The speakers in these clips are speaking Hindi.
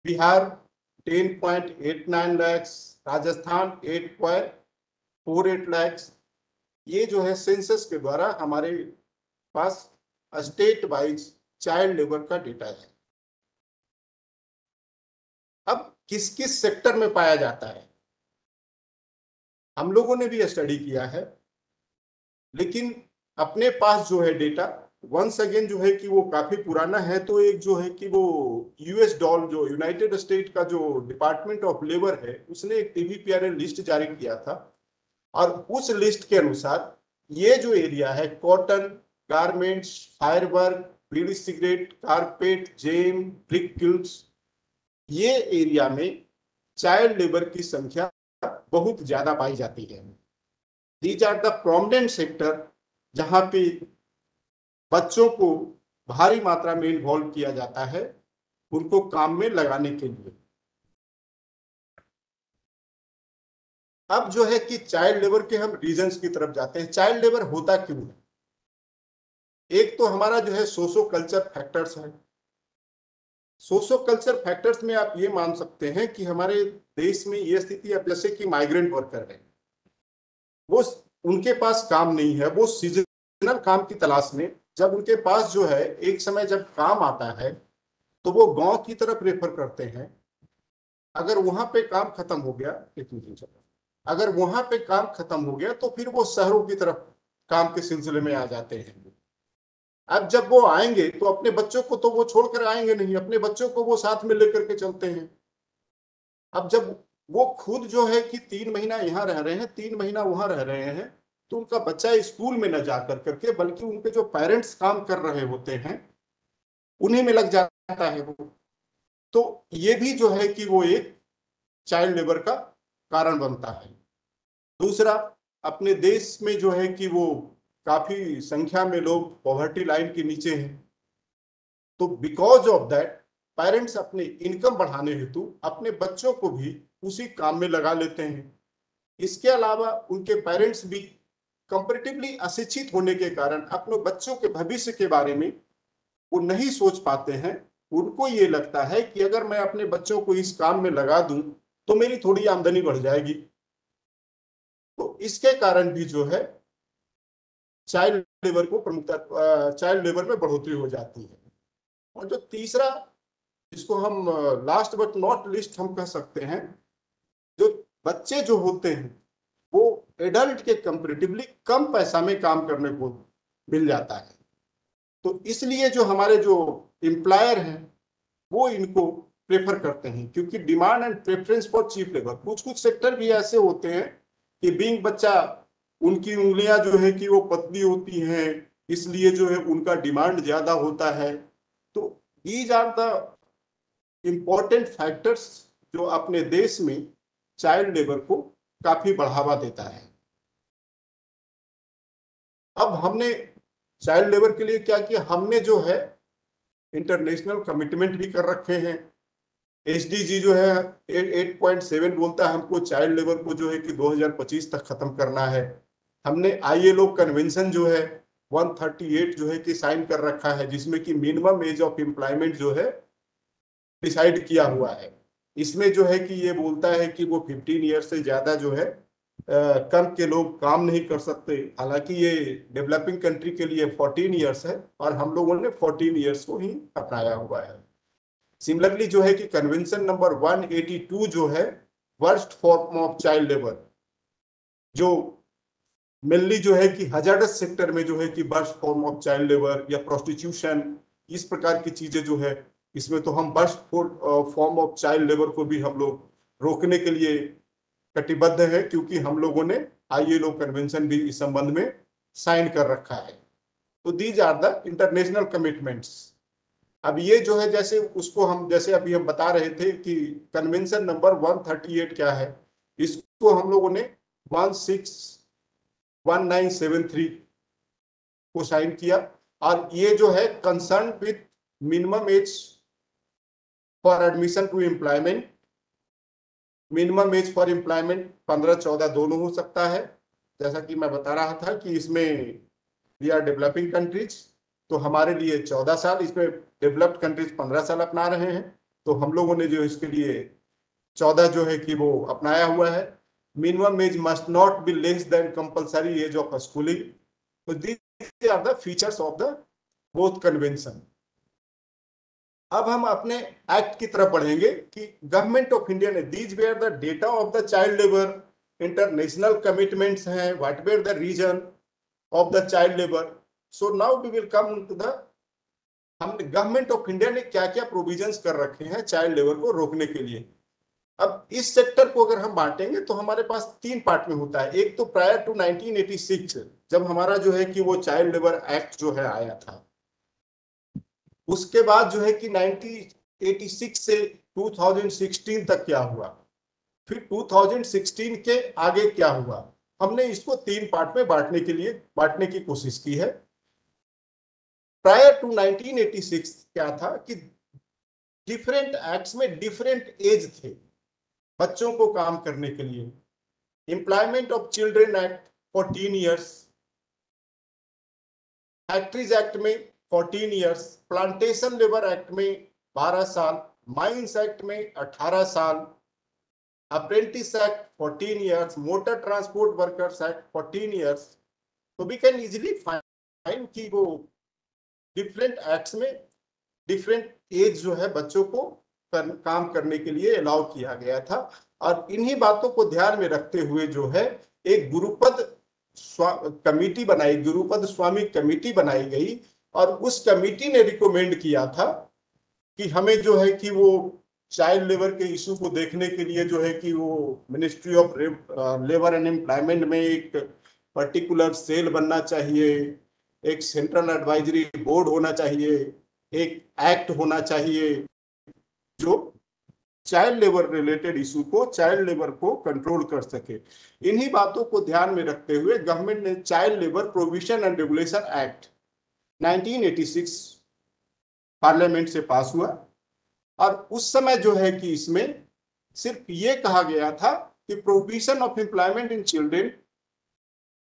बिहार 10.89 लाख, राजस्थान 8.48 लाख। ये जो है सेंसस के द्वारा हमारे पास स्टेट वाइज चाइल्ड लेबर का डेटा है। अब किस किस सेक्टर में पाया जाता है हम लोगों ने भी स्टडी किया है, लेकिन अपने पास जो है डेटा वंस अगेन जो है कि वो काफी पुराना है। तो एक जो है कि वो यूएस डॉल, जो यूनाइटेड स्टेट का जो डिपार्टमेंट ऑफ लेबर है, उसने एक टीवीपीआरएल लिस्ट जारी किया था, और उस लिस्ट के अनुसार ये जो एरिया है cotton, garments, firework, bidi cigarette, carpet, gem, brick kilns, ये एरिया में चाइल्ड लेबर की संख्या बहुत ज्यादा पाई जाती है। These are the prominent sector जहां पे बच्चों को भारी मात्रा में इन्वॉल्व किया जाता है उनको काम में लगाने के लिए। अब जो है कि चाइल्ड लेबर के हम रीजंस की तरफ जाते हैं। चाइल्ड लेबर होता क्यों है? एक तो हमारा जो है सोशो कल्चर फैक्टर्स है। सोशो कल्चर फैक्टर्स में आप ये मान सकते हैं कि हमारे देश में ये स्थिति, अब जैसे कि माइग्रेंट वर्कर है, वो उनके पास काम नहीं है, वो सीजनल काम की तलाश में, जब उनके पास जो है एक समय जब काम आता है तो वो गांव की तरफ रेफर करते हैं। अगर वहां पे काम खत्म हो गया, अगर वहां पे काम खत्म हो गया तो फिर वो शहरों की तरफ काम के सिलसिले में आ जाते हैं। अब जब वो आएंगे तो अपने बच्चों को तो वो छोड़कर आएंगे नहीं, अपने बच्चों को वो साथ में लेकर के चलते हैं। अब जब वो खुद जो है कि 3 महीना यहाँ रह रहे हैं, 3 महीना वहां रह रहे हैं, तो उनका बच्चा स्कूल में न जा करके बल्कि उनके जो पेरेंट्स काम कर रहे होते हैं उन्हीं में लग जाता है वो। तो ये भी जो है कि वो एक चाइल्ड लेबर का कारण बनता है। दूसरा, अपने देश में जो है कि वो काफी संख्या में लोग पॉवर्टी लाइन के नीचे हैं, तो बिकॉज ऑफ दैट पेरेंट्स अपने इनकम बढ़ाने हेतु अपने बच्चों को भी उसी काम में लगा लेते हैं। इसके अलावा उनके पेरेंट्स भी कंपैरेटिवली अशिक्षित होने के कारण अपने बच्चों के भविष्य के बारे में वो नहीं सोच पाते हैं। उनको ये लगता है कि अगर मैं अपने बच्चों को इस काम में लगा दूं तो मेरी थोड़ी आमदनी बढ़ जाएगी। तो इसके कारण भी जो है चाइल्ड लेबर को प्रमुखता, चाइल्ड लेबर में बढ़ोतरी हो जाती है। और जो तीसरा, जिसको हम लास्ट बट नॉट लिस्ट हम कह सकते हैं, जो बच्चे जो होते हैं वो एडल्ट के कंपैरेटिवली कम पैसा में काम करने को मिल जाता है। तो इसलिए जो हमारे जो एम्प्लॉयर हैं वो इनको प्रेफर करते हैं, क्योंकि demand and preference for cheap labour. कुछ कुछ सेक्टर भी ऐसे होते हैं कि बीइंग बच्चा, उनकी उंगलियां जो है कि वो पतली होती हैं, इसलिए जो है उनका डिमांड ज्यादा होता है। तो these are the important factors जो अपने देश में चाइल्ड लेबर को काफी बढ़ावा देता है। अब हमने चाइल्ड लेबर के लिए क्या किया, हमने जो है इंटरनेशनल कमिटमेंट भी कर रखे हैं। एसडीजी जो है 8.7 बोलता है हमको चाइल्ड लेबर को जो है कि 2025 तक खत्म करना है। हमने आईएलओ कन्वेंशन जो है 138 जो है कि साइन कर रखा है, जिसमें कि मिनिमम एज ऑफ एम्प्लॉयमेंट जो है डिसाइड किया हुआ है। इसमें जो है कि ये बोलता है कि वो 15 ईयर से ज्यादा जो है कम के लोग काम नहीं कर सकते। हालांकि ये डेवलपिंग कंट्री के लिए 14 ईयर्स है और हम लोगों ने 14 ईयर्स को ही अपनाया हुआ है। सिमिलरली जो है कि कन्वेंशन नंबर 182 जो है worst form of child labour, जो मेनली जो है कि हजार्डस सेक्टर में जो है कि worst form of child labour या प्रोस्टिट्यूशन, इस प्रकार की चीजें जो है, इसमें तो हम worst form of child labour को भी हम लोग रोकने के लिए कटिबद्ध है, क्योंकि हम लोगों ने आईएलओ कन्वेंशन भी इस संबंध में साइन कर रखा है। तो these are the international commitments. अब ये जो है जैसे उसको हम जैसे अभी हम बता रहे थे कि कन्वेंशन नंबर 138 क्या है, इसको हम लोगों ने 1973 को साइन किया। और ये जो है concern with minimum age for admission to employment, minimum age for employment 15-14 दोनों हो सकता है। जैसा कि मैं बता रहा था कि इसमें वी आर डेवलपिंग कंट्रीज, तो हमारे लिए 14 साल, इसमें डेवलप्ड कंट्रीज 15 साल अपना रहे हैं। तो हम लोगों ने जो इसके लिए 14 जो है कि वो अपनाया हुआ है। Minimum age must not be less than compulsory age of schooling. तो these are the features of the both convention. अब हम अपने एक्ट की तरफ बढ़ेंगे कि गवर्नमेंट ऑफ इंडिया ने these were the data of the child labour international commitments हैं, what were the reason of the child labour. So now we will come to the हमने गवर्नमेंट ऑफ इंडिया ने क्या क्या प्रोविजंस कर रखे हैं चाइल्ड लेबर को रोकने के लिए। अब इस सेक्टर को अगर हम बांटेंगे तो हमारे पास 3 पार्ट में होता है। एक तो प्रायर टू 1986 जब हमारा जो है कि वो चाइल्ड लेबर एक्ट जो है आया था, उसके बाद जो है कि 1986 से 2016 तक क्या हुआ, फिर 2016 के आगे क्या हुआ। हमने इसको 3 पार्ट में बांटने की कोशिश की है। प्रायर टू 1986 क्या था कि डिफरेंट एक्ट्स में डिफरेंट एज थे बच्चों को काम करने के लिए। Employment of children act 14 years, factories act में 14 ईयर्स, प्लांटेशन लेबर एक्ट में 12 साल, माइंस एक्ट में 18 साल, apprentice act 14 years, motor transport workers act 14 years. तो वी कैन इजीली फाइंड कि वो डिफरेंट एक्ट्स में डिफरेंट एज जो है बच्चों को काम करने के लिए अलाउ किया गया था। और इन्हीं बातों को ध्यान में रखते हुए जो है एक गुरुपद स्वामी कमेटी बनाई गई और उस कमेटी ने रिकमेंड किया था कि हमें जो है कि वो चाइल्ड लेबर के इशू को देखने के लिए जो है कि वो ministry of labour and employment में एक पर्टिकुलर सेल बनना चाहिए, एक सेंट्रल एडवाइजरी बोर्ड होना चाहिए, एक एक्ट होना चाहिए जो चाइल्ड लेबर रिलेटेड इशू को, चाइल्ड लेबर को कंट्रोल कर सके। इन्हीं बातों को ध्यान में रखते हुए गवर्नमेंट ने child labour provision and regulation act 1986 parliament से पास हुआ। और उस समय जो है कि इसमें सिर्फ ये कहा गया था कि provision of employment in children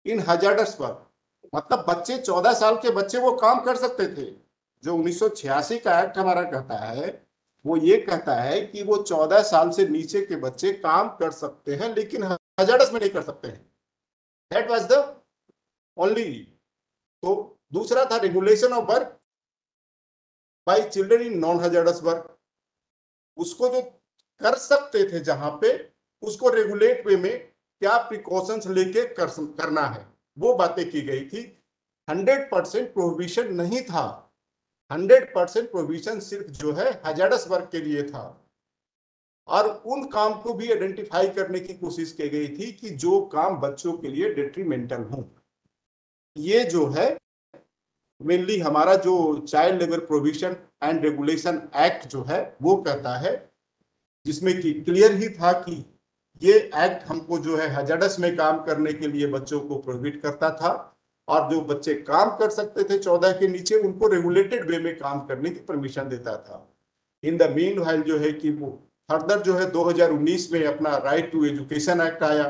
in hazardous work, मतलब बच्चे 14 साल के बच्चे वो काम कर सकते थे। जो 1986 का एक्ट हमारा कहता है वो ये कहता है कि वो 14 साल से नीचे के बच्चे काम कर सकते हैं लेकिन हजार्डस में नहीं कर सकते हैं। That was the only. तो दूसरा था regulation of work by children in non hazardous work, उसको जो कर सकते थे जहां पे उसको रेगुलेट वे में क्या प्रिकॉशंस लेके करना है वो बातें की गई थी। 100% प्रोहिबिशन नहीं था, 100% प्रोविजन सिर्फ जो है हजार्डस वर्क के लिए था। और उन काम को भी आइडेंटिफाई करने की कोशिश की गई थी कि जो काम बच्चों के लिए डेट्रीमेंटल हो। ये जो है मेनली हमारा जो child labour provision and regulation act जो है वो कहता है, जिसमें कि क्लियर ही था कि ये एक्ट हमको जो है हजार्डस में काम करने के लिए बच्चों को प्रोहिबिट करता था और जो बच्चे काम कर सकते थे 14 के नीचे उनको रेगुलेटेड वे में काम करने की परमिशन देता था। इन द मीन वाइल जो है कि वो फर्दर जो है 2019 में अपना राइट टू एजुकेशन एक्ट आया,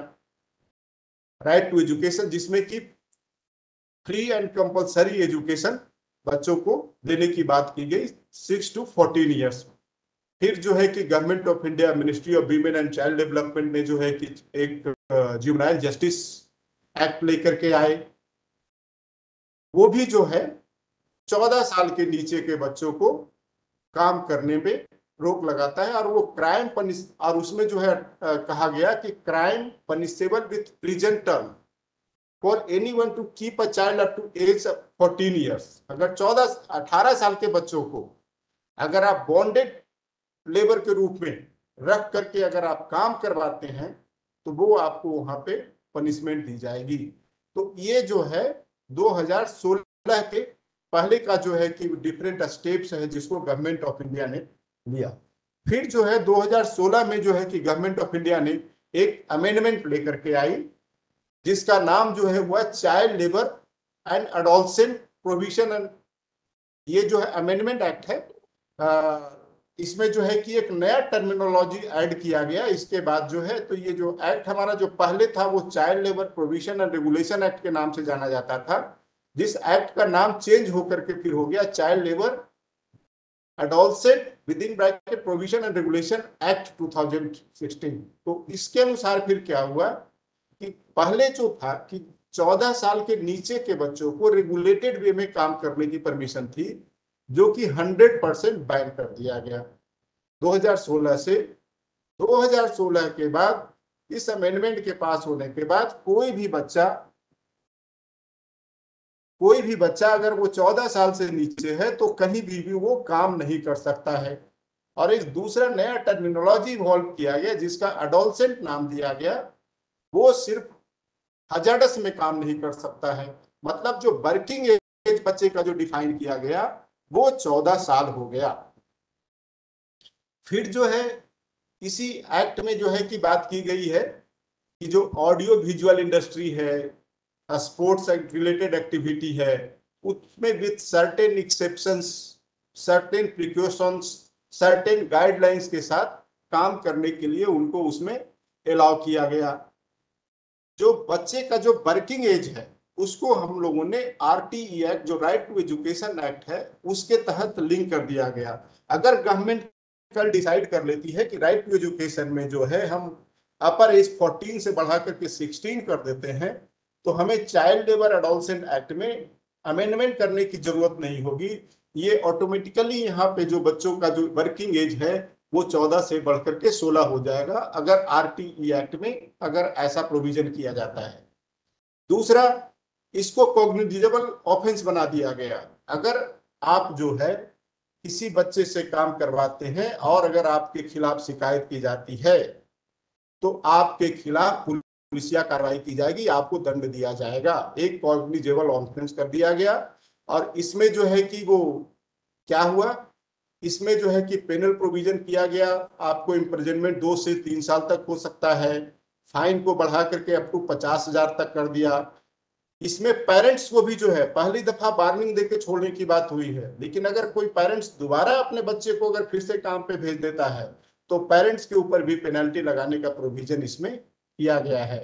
राइट टू एजुकेशन, जिसमें कि फ्री एंड कंपल्सरी एजुकेशन बच्चों को देने की बात की गई 6 to 14 ईयर्स। फिर जो है कि government of India ministry of women and child development ने जो है कि एक जुवेनाइल जस्टिस एक्ट लेकर के आए। वो भी जो है 14 साल के नीचे के बच्चों को काम करने में रोक लगाता है और वो क्राइम पनिश, और उसमें जो है कहा गया कि crime punishable with prison term for anyone to keep a child up to age 14 years. अगर 18 साल के बच्चों को अगर आप बॉन्डेड लेबर के रूप में रख करके अगर आप काम करवाते हैं तो वो आपको वहां पे पनिशमेंट दी जाएगी। तो ये जो है 2016 के पहले का जो है कि डिफरेंट स्टेप्स है जिसको गवर्नमेंट ऑफ इंडिया ने लिया। फिर जो है 2016 में जो है कि गवर्नमेंट ऑफ इंडिया ने एक अमेंडमेंट लेकर के आई जिसका नाम जो है वह child labour and adolescent provision. ये जो है अमेंडमेंट एक्ट है, इसमें जो है कि एक नया टर्मिनोलॉजी ऐड किया गया इसके बाद जो है। तो ये जो एक्ट हमारा जो पहले था वो child labour provision and regulation act के नाम से जाना जाता था, जिस एक्ट का नाम चेंज होकर के फिर हो गया child labour adolescent with in bracket provision and regulation act 2016। तो इसके अनुसार फिर क्या हुआ कि पहले जो था कि 14 साल के नीचे के बच्चों को रेगुलेटेड वे में काम करने की परमिशन थी, जो कि 100% बैन कर दिया गया 2016 से। 2016 के बाद इस अमेंडमेंट के पास होने के बाद कोई भी बच्चा अगर वो 14 साल से नीचे है तो कहीं भी वो काम नहीं कर सकता है। और एक दूसरा नया टर्मिनोलॉजी इवॉल्व किया गया जिसका एडोलसेंट नाम दिया गया। वो सिर्फ हजार्डस में काम नहीं कर सकता है, मतलब जो वर्किंग एज बच्चे का जो डिफाइन किया गया वो 14 साल हो गया। फिर जो है इसी एक्ट में जो है कि बात की गई है कि जो ऑडियो विजुअल इंडस्ट्री है, स्पोर्ट्स रिलेटेड एक्टिविटी है, उसमें with certain exceptions, certain precautions, certain guidelines के साथ काम करने के लिए उनको उसमें अलाउ किया गया। जो बच्चे का जो वर्किंग एज है उसको हम लोगों ने आरटीई एक्ट, जो राइट टू एजुकेशन एक्ट है, उसके तहत लिंक कर दिया गया। अगर गवर्नमेंट कल डिसाइड कर लेती है कि राइट टू एजुकेशन में जो है हम अपर एज 14 से बढ़ा करके 16 कर देते हैं, तो हमें चाइल्ड लेबर एडोलसेंट एक्ट में अमेंडमेंट करने की जरूरत नहीं होगी। ये ऑटोमेटिकली यहाँ पे जो बच्चों का जो वर्किंग एज है वो 14 से बढ़कर के 16 हो जाएगा, अगर आरटीई एक्ट में अगर ऐसा प्रोविजन किया जाता है। दूसरा, इसको कॉग्निजेबल ऑफेंस बना दिया गया। अगर आप जो है किसी बच्चे से काम करवाते हैं और अगर आपके खिलाफ शिकायत की जाती है तो आपके खिलाफ पुलिसिया कार्रवाई की जाएगी, आपको दंड दिया जाएगा। एक कॉग्निजेबल ऑफेंस कर दिया गया। और इसमें जो है कि वो क्या हुआ, इसमें जो है कि पेनल प्रोविजन किया गया। आपको इम्प्रिजनमेंट 2 से 3 साल तक हो सकता है। फाइन को बढ़ा करके अप टू 50,000 तक कर दिया। इसमें पेरेंट्स को भी जो है पहली दफा वार्निंग देके छोड़ने की बात हुई है, लेकिन अगर कोई पेरेंट्स दोबारा अपने बच्चे को अगर फिर से काम पे भेज देता है तो पेरेंट्स के ऊपर भी पेनल्टी लगाने का प्रोविजन इसमें किया गया है।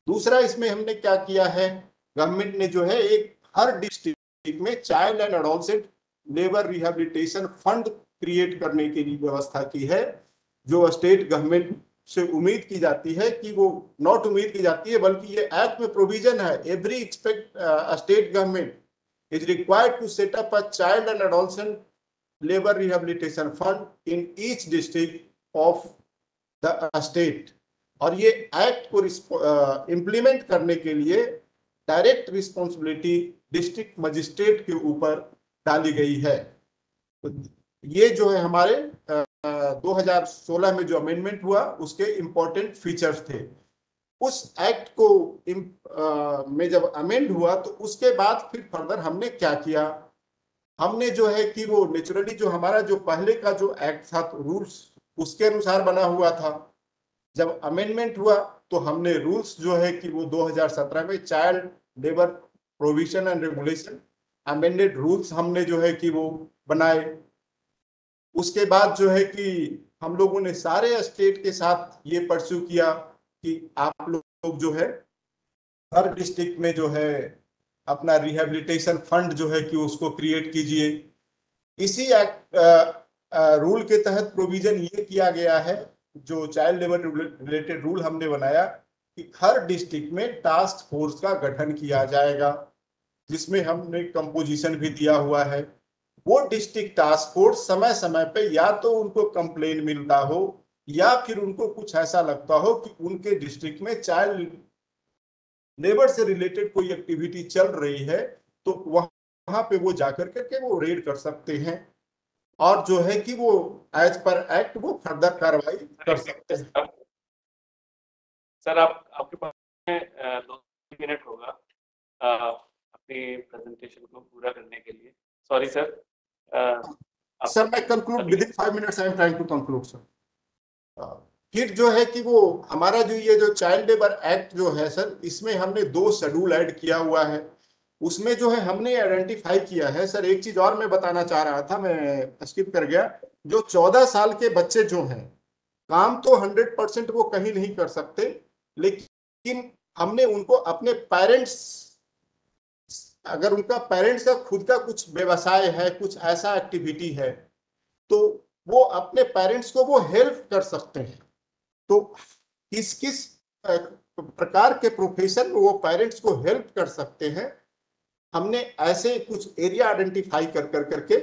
दूसरा, इसमें हमने क्या किया है, गवर्नमेंट ने जो है एक हर डिस्ट्रिक्ट में child and adolescent labour rehabilitation fund create करने की व्यवस्था की है। जो स्टेट गवर्नमेंट से उम्मीद की जाती है कि वो, नॉट उम्मीद की जाती है बल्कि ये एक्ट में प्रोविजन है, every expect state government is required to set up a child and adolescent labor rehabilitation fund in each district of the state। और ये एक्ट को इम्प्लीमेंट करने के लिए डायरेक्ट रिस्पॉन्सिबिलिटी डिस्ट्रिक्ट मजिस्ट्रेट के ऊपर डाली गई है। तो ये जो है हमारे 2016 में जो अमेंडमेंट हुआ उसके इंपॉर्टेंट फीचर्स थे। उस एक्ट को में जब अमेंड हुआ तो उसके बाद फिर फर्दर हमने क्या किया, हमने जो है कि वो नेचुरली जो हमारा जो पहले का जो एक्ट था तो रूल्स उसके अनुसार बना हुआ था। जब अमेंडमेंट हुआ तो हमने रूल्स जो है कि वो 2017 में child labour provision and regulation amended rules हमने जो है कि वो बनाए। उसके बाद जो है कि हम लोगों ने सारे स्टेट के साथ ये परस्यू किया कि आप लोग जो है हर डिस्ट्रिक्ट में जो है अपना रिहेबिलिटेशन फंड जो है कि उसको क्रिएट कीजिए। इसी रूल के तहत प्रोविजन ये किया गया है, जो चाइल्ड लेबर रिलेटेड रूल हमने बनाया कि हर डिस्ट्रिक्ट में टास्क फोर्स का गठन किया जाएगा, जिसमें हमने कंपोजिशन भी दिया हुआ है। वो डिस्ट्रिक्ट टास्क फोर्स समय समय पे या तो उनको कंप्लेन मिलता हो या फिर उनको कुछ ऐसा लगता हो कि उनके डिस्ट्रिक्ट में चाइल्ड लेबर से रिलेटेड कोई एक्टिविटी चल रही है, तो वहां पे वो जाकर करके वो रेड कर सकते हैं और जो है कि वो एज पर एक्ट वो फर्दर कार्रवाई कर सकते हैं। सर आपके पास 2 मिनट होगा अपनी प्रेजेंटेशन को पूरा करने के लिए। Sorry sir. सर मैं conclude within 5 minutes, I am trying to conclude sir. फिर जो है कि वो हमारा जो ये जो चाइल्ड लेबर एक्ट जो है सर, इसमें हमने 2 शेड्यूल ऐड किया हुआ है। उसमें जो है हमने आइडेंटिफाई किया है सर, एक चीज और मैं बताना चाह रहा था, मैं स्किप कर गया। जो 14 साल के बच्चे जो हैं, काम तो 100% वो कहीं नहीं कर सकते, लेकिन हमने उनको अपने पेरेंट्स, अगर उनका पेरेंट्स का खुद का कुछ व्यवसाय है, कुछ ऐसा एक्टिविटी है तो वो अपने पेरेंट्स को वो हेल्प कर सकते हैं। तो किस किस प्रकार के प्रोफेशन में वो पेरेंट्स को हेल्प कर सकते हैं, हमने ऐसे कुछ एरिया आइडेंटिफाई कर करके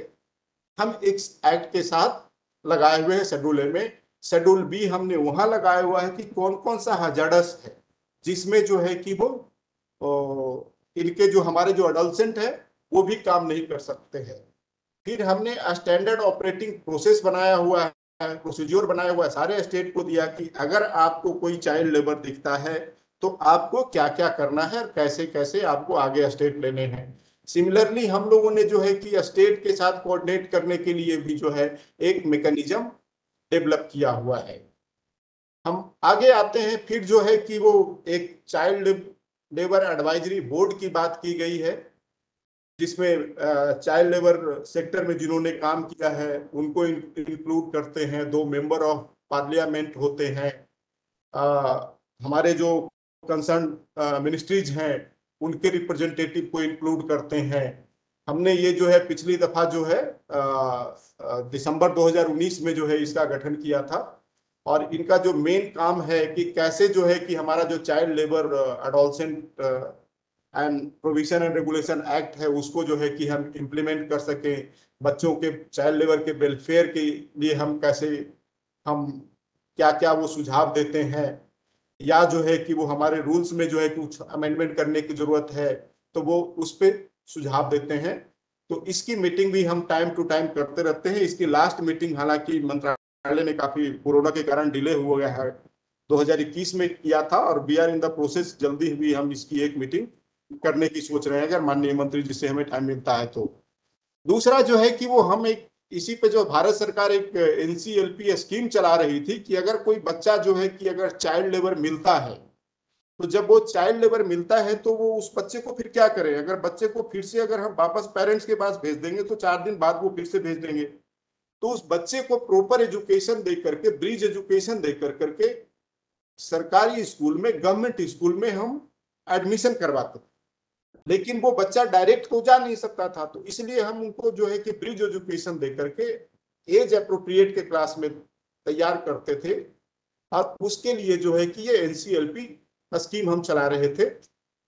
हम एक एक्ट के साथ लगाए हुए हैं। शेड्यूल ए में शेड्यूल बी हमने वहां लगाया हुआ है कि कौन कौन सा हजार्डस है जिसमें जो है कि वो इनके जो हमारे जो अडल्सेंट है वो भी काम नहीं कर सकते हैं। फिर हमने स्टैंडर्ड ऑपरेटिंग प्रोसेस बनाया हुआ है, प्रोसीज्योर बनाया हुआ है, सारे स्टेट को दिया कि अगर आपको कोई चाइल्ड लेबर दिखता है तो आपको क्या क्या करना है और कैसे कैसे आपको आगे स्टेप लेने हैं। सिमिलरली हम लोगों ने जो है कि स्टेट के साथ कोऑर्डिनेट करने के लिए भी जो है एक मैकेनिज्म डेवलप किया हुआ है। हम आगे आते हैं, फिर जो है कि वो एक चाइल्ड लेबर एडवाइजरी बोर्ड की बात की गई है, जिसमें चाइल्ड लेबर सेक्टर में जिन्होंने काम किया है उनको इंक्लूड करते हैं। 2 मेंबर ऑफ पार्लियामेंट होते हैं। हमारे जो कंसर्न मिनिस्ट्रीज हैं उनके रिप्रेजेंटेटिव को इंक्लूड करते हैं। हमने ये जो है पिछली दफा जो है दिसंबर 2019 में जो है इसका गठन किया था, और इनका जो मेन काम है कि कैसे जो है कि हमारा जो child labour adolescent and provision and regulation act है उसको जो है कि हम इम्प्लीमेंट कर सकें। बच्चों के चाइल्ड लेबर के वेलफेयर के लिए हम कैसे, हम क्या क्या वो सुझाव देते हैं, या जो है कि वो हमारे रूल्स में जो है कुछ अमेंडमेंट करने की जरूरत है तो वो उस पर सुझाव देते हैं। तो इसकी मीटिंग भी हम टाइम टू टाइम करते रहते हैं। इसकी लास्ट मीटिंग हालांकि मंत्रालय ने काफी कोरोना के कारण डिले हो गया है, 2021 में किया था, और we are in the process, जल्दी भी हम इसकी एक मीटिंग करने की सोच रहे हैं अगर माननीय मंत्री जी से हमें टाइम मिलता है तो। दूसरा जो है कि वो हम एक इसी पे जो भारत सरकार एक एनसीएलपी स्कीम चला रही थी कि अगर कोई बच्चा जो है कि अगर चाइल्ड लेबर मिलता है तो जब वो चाइल्ड लेबर मिलता है तो वो उस बच्चे को फिर क्या करें। अगर बच्चे को फिर से अगर हम वापस पेरेंट्स के पास भेज देंगे तो 4 दिन बाद वो फिर से भेज देंगे। तो उस बच्चे को प्रॉपर एजुकेशन दे करके, ब्रिज एजुकेशन दे करके सरकारी स्कूल में, गवर्नमेंट स्कूल में हम एडमिशन करवाते, लेकिन वो बच्चा डायरेक्ट तो जा नहीं सकता था, तो इसलिए हम उनको जो है कि ब्रिज एजुकेशन दे करके एज अप्रोप्रिएट के क्लास में तैयार करते थे। और उसके लिए जो है कि ये एनसीएलपी स्कीम हम चला रहे थे।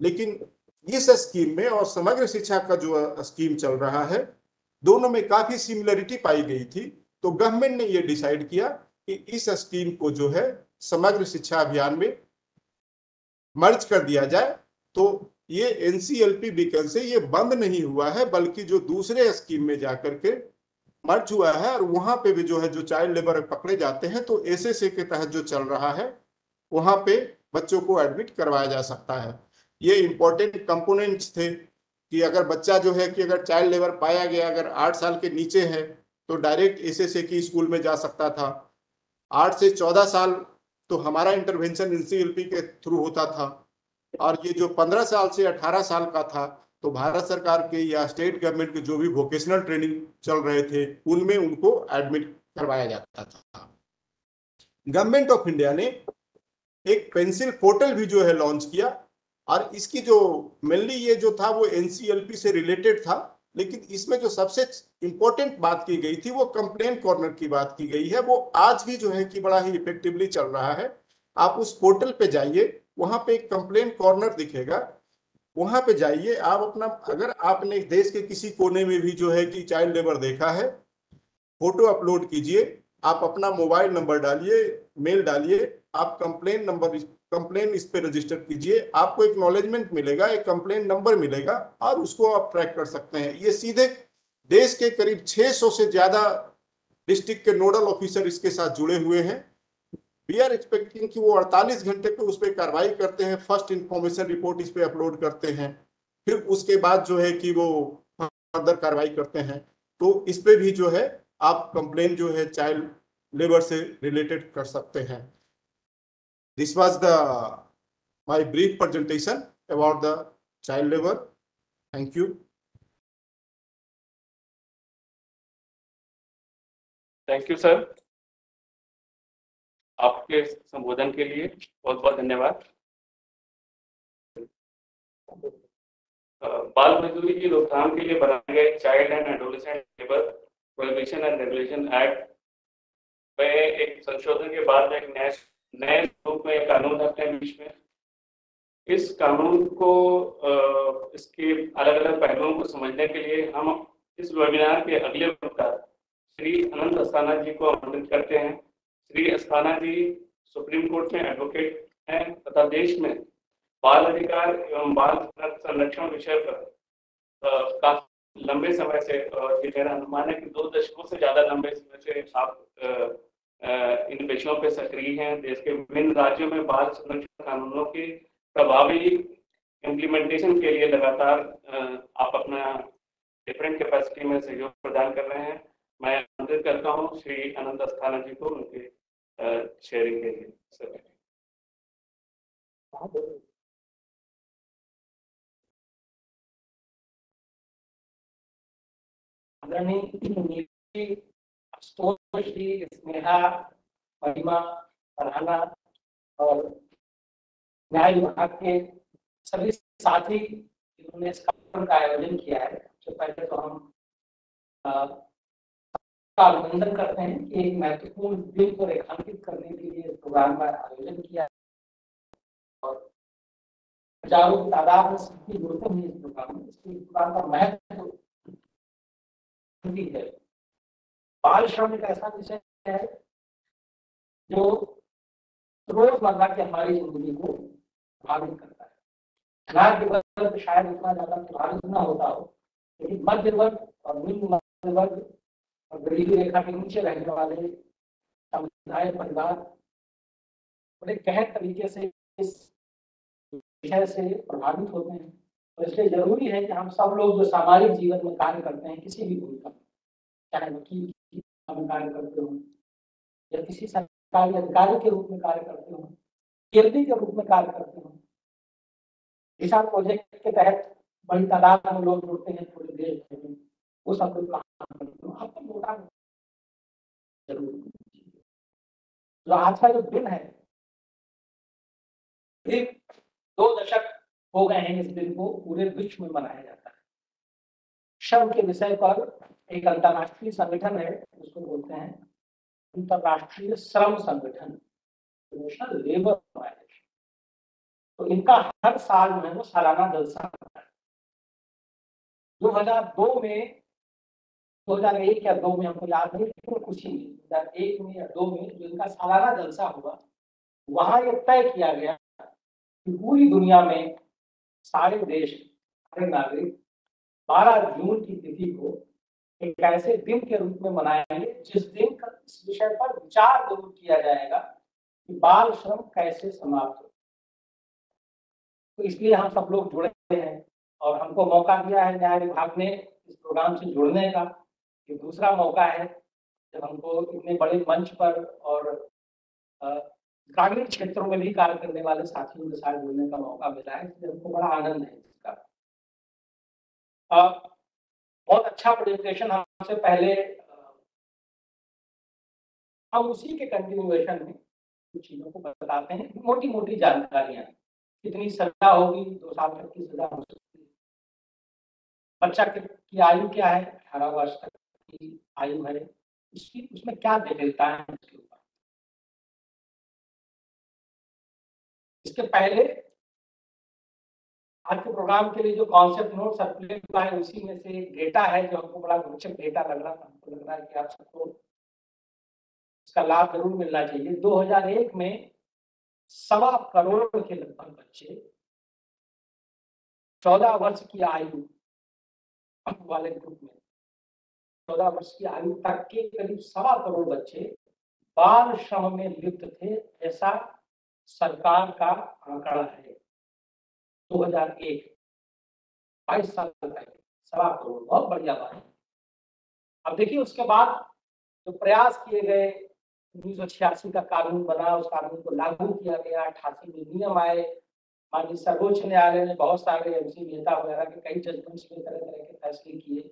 लेकिन इस स्कीम में और समग्र शिक्षा का जो स्कीम चल रहा है दोनों में काफी सिमिलरिटी पाई गई थी, तो गवर्नमेंट ने ये डिसाइड किया कि इस स्कीम को जो है समग्र शिक्षा अभियान में मर्ज कर दिया जाए। तो ये एनसीएलपी बीकन से ये बंद नहीं हुआ है, बल्कि जो दूसरे स्कीम में जाकर के मर्ज हुआ है, और वहां पे भी जो है जो चाइल्ड लेबर पकड़े जाते हैं तो एसएसए के तहत जो चल रहा है वहां पे बच्चों को एडमिट करवाया जा सकता है। ये इंपॉर्टेंट कंपोनेंट्स थे कि अगर बच्चा जो है कि अगर चाइल्ड लेबर पाया गया, अगर 8 साल के नीचे है तो डायरेक्ट एसएसए की स्कूल में जा सकता था। 8 से 14 साल तो हमारा इंटरवेंशन एनसीएलपी के थ्रू होता था, और ये जो 15 साल से 18 साल का था तो भारत सरकार के या स्टेट गवर्नमेंट के जो भी वोकेशनल ट्रेनिंग चल रहे थे उनमें उनको एडमिट करवाया जाता था। गवर्नमेंट ऑफ इंडिया ने एक पेंसिल पोर्टल भी जो है लॉन्च किया, और इसकी जो मेनली ये जो था वो एनसीएलपी से रिलेटेड था, लेकिन इसमें जो सबसे इंपॉर्टेंट बात की गई थी वो कंप्लेन कॉर्नर की बात की गई है। वो आज भी जो है कि बड़ा ही इफेक्टिवली चल रहा है। आप उस पोर्टल पे जाइए, वहां पे एक कंप्लेन कॉर्नर दिखेगा, वहां पे जाइए आप अपना, अगर आपने देश के किसी कोने में भी जो है कि चाइल्ड लेबर देखा है, फोटो अपलोड कीजिए, आप अपना मोबाइल नंबर डालिए, मेल डालिए, आप कंप्लेन इस पे रजिस्टर कीजिए, आपको एक्नॉलेजमेंट मिलेगा, एक कंप्लेन नंबर मिलेगा, और उसको आप ट्रैक कर सकते हैं। ये सीधे देश के करीब 600 से ज्यादा डिस्ट्रिक्ट के नोडल ऑफिसर इसके साथ जुड़े हुए हैं। वी आर एक्सपेक्टिंग कि वो 48 घंटे पे उस पर कार्रवाई करते हैं, फर्स्ट इंफॉर्मेशन रिपोर्ट इस पे अपलोड करते हैं, फिर उसके बाद जो है कि वो फर्दर कार्रवाई करते हैं। तो इस पे भी जो है आप कंप्लेन जो है चाइल्ड लेबर से रिलेटेड कर सकते हैं। This was the my brief presentation about the child labour. Thank you. Thank you sir, आपके संबोधन के लिए बहुत बहुत धन्यवाद। बाल मजदूरी की रोकथाम के लिए बनाए गए child and adolescent labour prohibition education and regulation act में एक संशोधन के बाद एक नए रूप में एक कानून है अपने बीच में। इस कानून को इसके अलग अलग पहलुओं को समझने के लिए हम इस वेबिनार के अगले वक्ता श्री अनंत अस्थाना जी को आमंत्रित करते हैं। श्री अस्थाना जी सुप्रीम कोर्ट में एडवोकेट हैं तथा देश में बाल अधिकार एवं बाल संरक्षण विषय पर काफी लंबे समय से, ये मेरा अनुमान है कि 2 दशकों से ज्यादा लंबे समय से आप इन विषयों पे सक्रिय हैं। देश के विभिन्न राज्यों में बाल संरक्षण कानूनों के प्रभावी इम्प्लीमेंटेशन के लिए लगातार आप अपना डिफरेंट कैपेसिटी में सहयोग प्रदान कर रहे हैं। मैं आमंत्रित करता हूं श्री अनंत अस्थाना जी को उनके शेयरिंग के लिए। सर श्री स्नेहा, महिमा, फरहाना और न्याय विभाग के सभी साथी जिन्होंने इस कार्यक्रम का आयोजन किया है, सबसे पहले तो हम अभिनंदन करते हैं कि एक महत्वपूर्ण दिन को रेखांकित करने के लिए इस प्रोग्राम का आयोजन किया और हजारों की तादाद में सभी जुड़ते हैं इस प्रोग्राम में। इसलिए प्रोग्राम का महत्व है। बाल श्रम एक ऐसा विषय है जो रोजमर्रा की हमारी जिंदगी को प्रभावित करता है। राज्य वर्ग शायद इतना ज्यादा प्रभावित न होता हो, लेकिन मध्य वर्ग और निम्न मध्य वर्ग और गरीबी रेखा के नीचे रहने वाले समुदाय परिवार बड़े गहन तरीके से इस विषय से प्रभावित होते हैं। तो इसलिए जरूरी है कि हम सब लोग जो सामाजिक जीवन में कार्य करते हैं, किसी भी भूमिका में, चाहे वकील में कार्य करते हो या किसी सरकारी अधिकारी के रूप में कार्य करते हो, केंद्रीय के रूप में कार्य करते हो, दिशा प्रोजेक्ट के तहत बड़ी तादाद में लोग जुड़ते हैं पूरे देश भर में, वो सब लोग काम करते हो। आपको मोटा जरूर जो आज का जो दिन है, एक 2 दशक हो गए हैं इस दिन को पूरे विश्व में मनाया जाता है। श्रम के विषय पर एक अंतर्राष्ट्रीय संगठन है, उसको बोलते हैं अंतर्राष्ट्रीय श्रम संगठन, इंटरनेशनल लेबर ऑर्गेनाइजेशन। तो इनका हर साल जो है वो सालाना जलसा होता है। 2002 में 2001 या 2 में हमको याद नहीं, लेकिन कुछ ही 2001 में या 2 में जो इनका सालाना जलसा हुआ, वहां ये तय किया गया कि पूरी दुनिया में सारे देश, सारे नागरिक 12 जून की तिथि को एक ऐसे दिन के रूप में मनाएंगे जिस दिन का इस विषय पर विचार जरूर किया जाएगा कि बाल श्रम कैसे समाप्त हो। तो इसलिए हम सब लोग जुड़े हैं और हमको मौका दिया है न्याय विभाग ने इस प्रोग्राम से जुड़ने का। ये दूसरा मौका है जब हमको इतने बड़े मंच पर और ग्रामीण क्षेत्रों में भी कार्य करने वाले साथियों के साथ जुड़ने का मौका मिला है, इसलिए हमको बड़ा आनंद है इसका। बहुत अच्छा प्रेजेंटेशन हमसे पहले, हम उसी के कंटिन्यूएशन में कुछ चीजों को बताते हैं, मोटी मोटी जानकारियां। कितनी सजा होगी, 2 साल तक की सजा हो सकती है। बच्चा की आयु क्या है, 18 वर्ष तक की आयु है, उसमें क्या जटिलता है उसके ऊपर। इसके पहले आज के प्रोग्राम के लिए जो कॉन्सेप्ट नोट सर्कुलेट हुआ है, उसी में से डेटा है जो हमको बड़ा रोचक डेटा लग रहा था। हमको लग रहा है कि आप सबको इसका लाभ जरूर मिलना चाहिए। 2001 में 1.25 करोड़ के लगभग बच्चे 14 वर्ष की आयु वाले ग्रुप में, 14 वर्ष की आयु तक के करीब 1.25 करोड़ बच्चे बाल श्रम में लिप्त थे, ऐसा सरकार का आंकड़ा है। 2001, 22 साल पहले 1.25 करोड़, बहुत बढ़िया बात है। अब देखिए उसके बाद जो प्रयास किए गए, 1986 का कानून बना, उस कानून को लागू किया गया, 88 में नियम आए, माननीय सर्वोच्च न्यायालय ने बहुत सारे एमसी नेता वगैरह के कई जजमेंट्स में तरह तरह के फैसले किए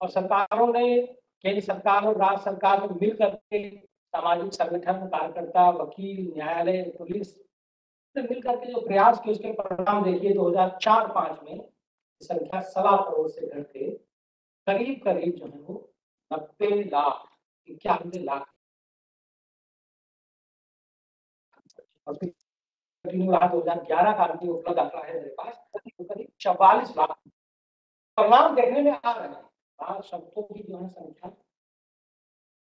और सरकारों ने, केंद्र सरकार और राज्य सरकार ने मिल करके सामाजिक संगठन, कार्यकर्ता, वकील, न्यायालय, पुलिस मिल करके जो प्रयास किए उसके परिणाम देखिए। 2004-05 में संख्या 1.25 करोड़ से घट के करीब करीब जो है वो 90 लाख 91 लाख और फिर 2011 का भी उपलब्ध आंकड़ा है मेरे पास, करीब 44 लाख परिणाम देखने में आ रहे हैं। बाल श्रमिकों की जो है संख्या,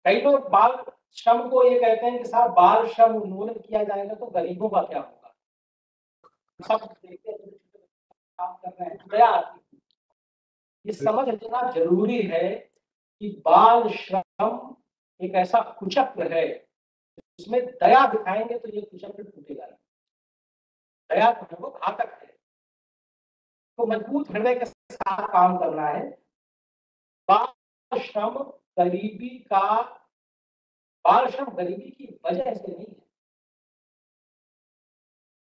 कई लोग बाल श्रम को ये कहते हैं कि साहब बाल श्रम उन्मूलन किया जाएगा तो गरीबों का क्या होगा। सब देखते हैं काम कर रहे हैं, दया आती है। ये समझ लेना जरूरी है कि बाल श्रम एक ऐसा कुचक्र है, इसमें दया दिखाएंगे तो ये कुचक्र टूटेगा। दया जो है वो घातक है, तो मजबूत हृदय के साथ काम करना है। बाल श्रम गरीबी का, बाल श्रम गरीबी की वजह से नहीं है,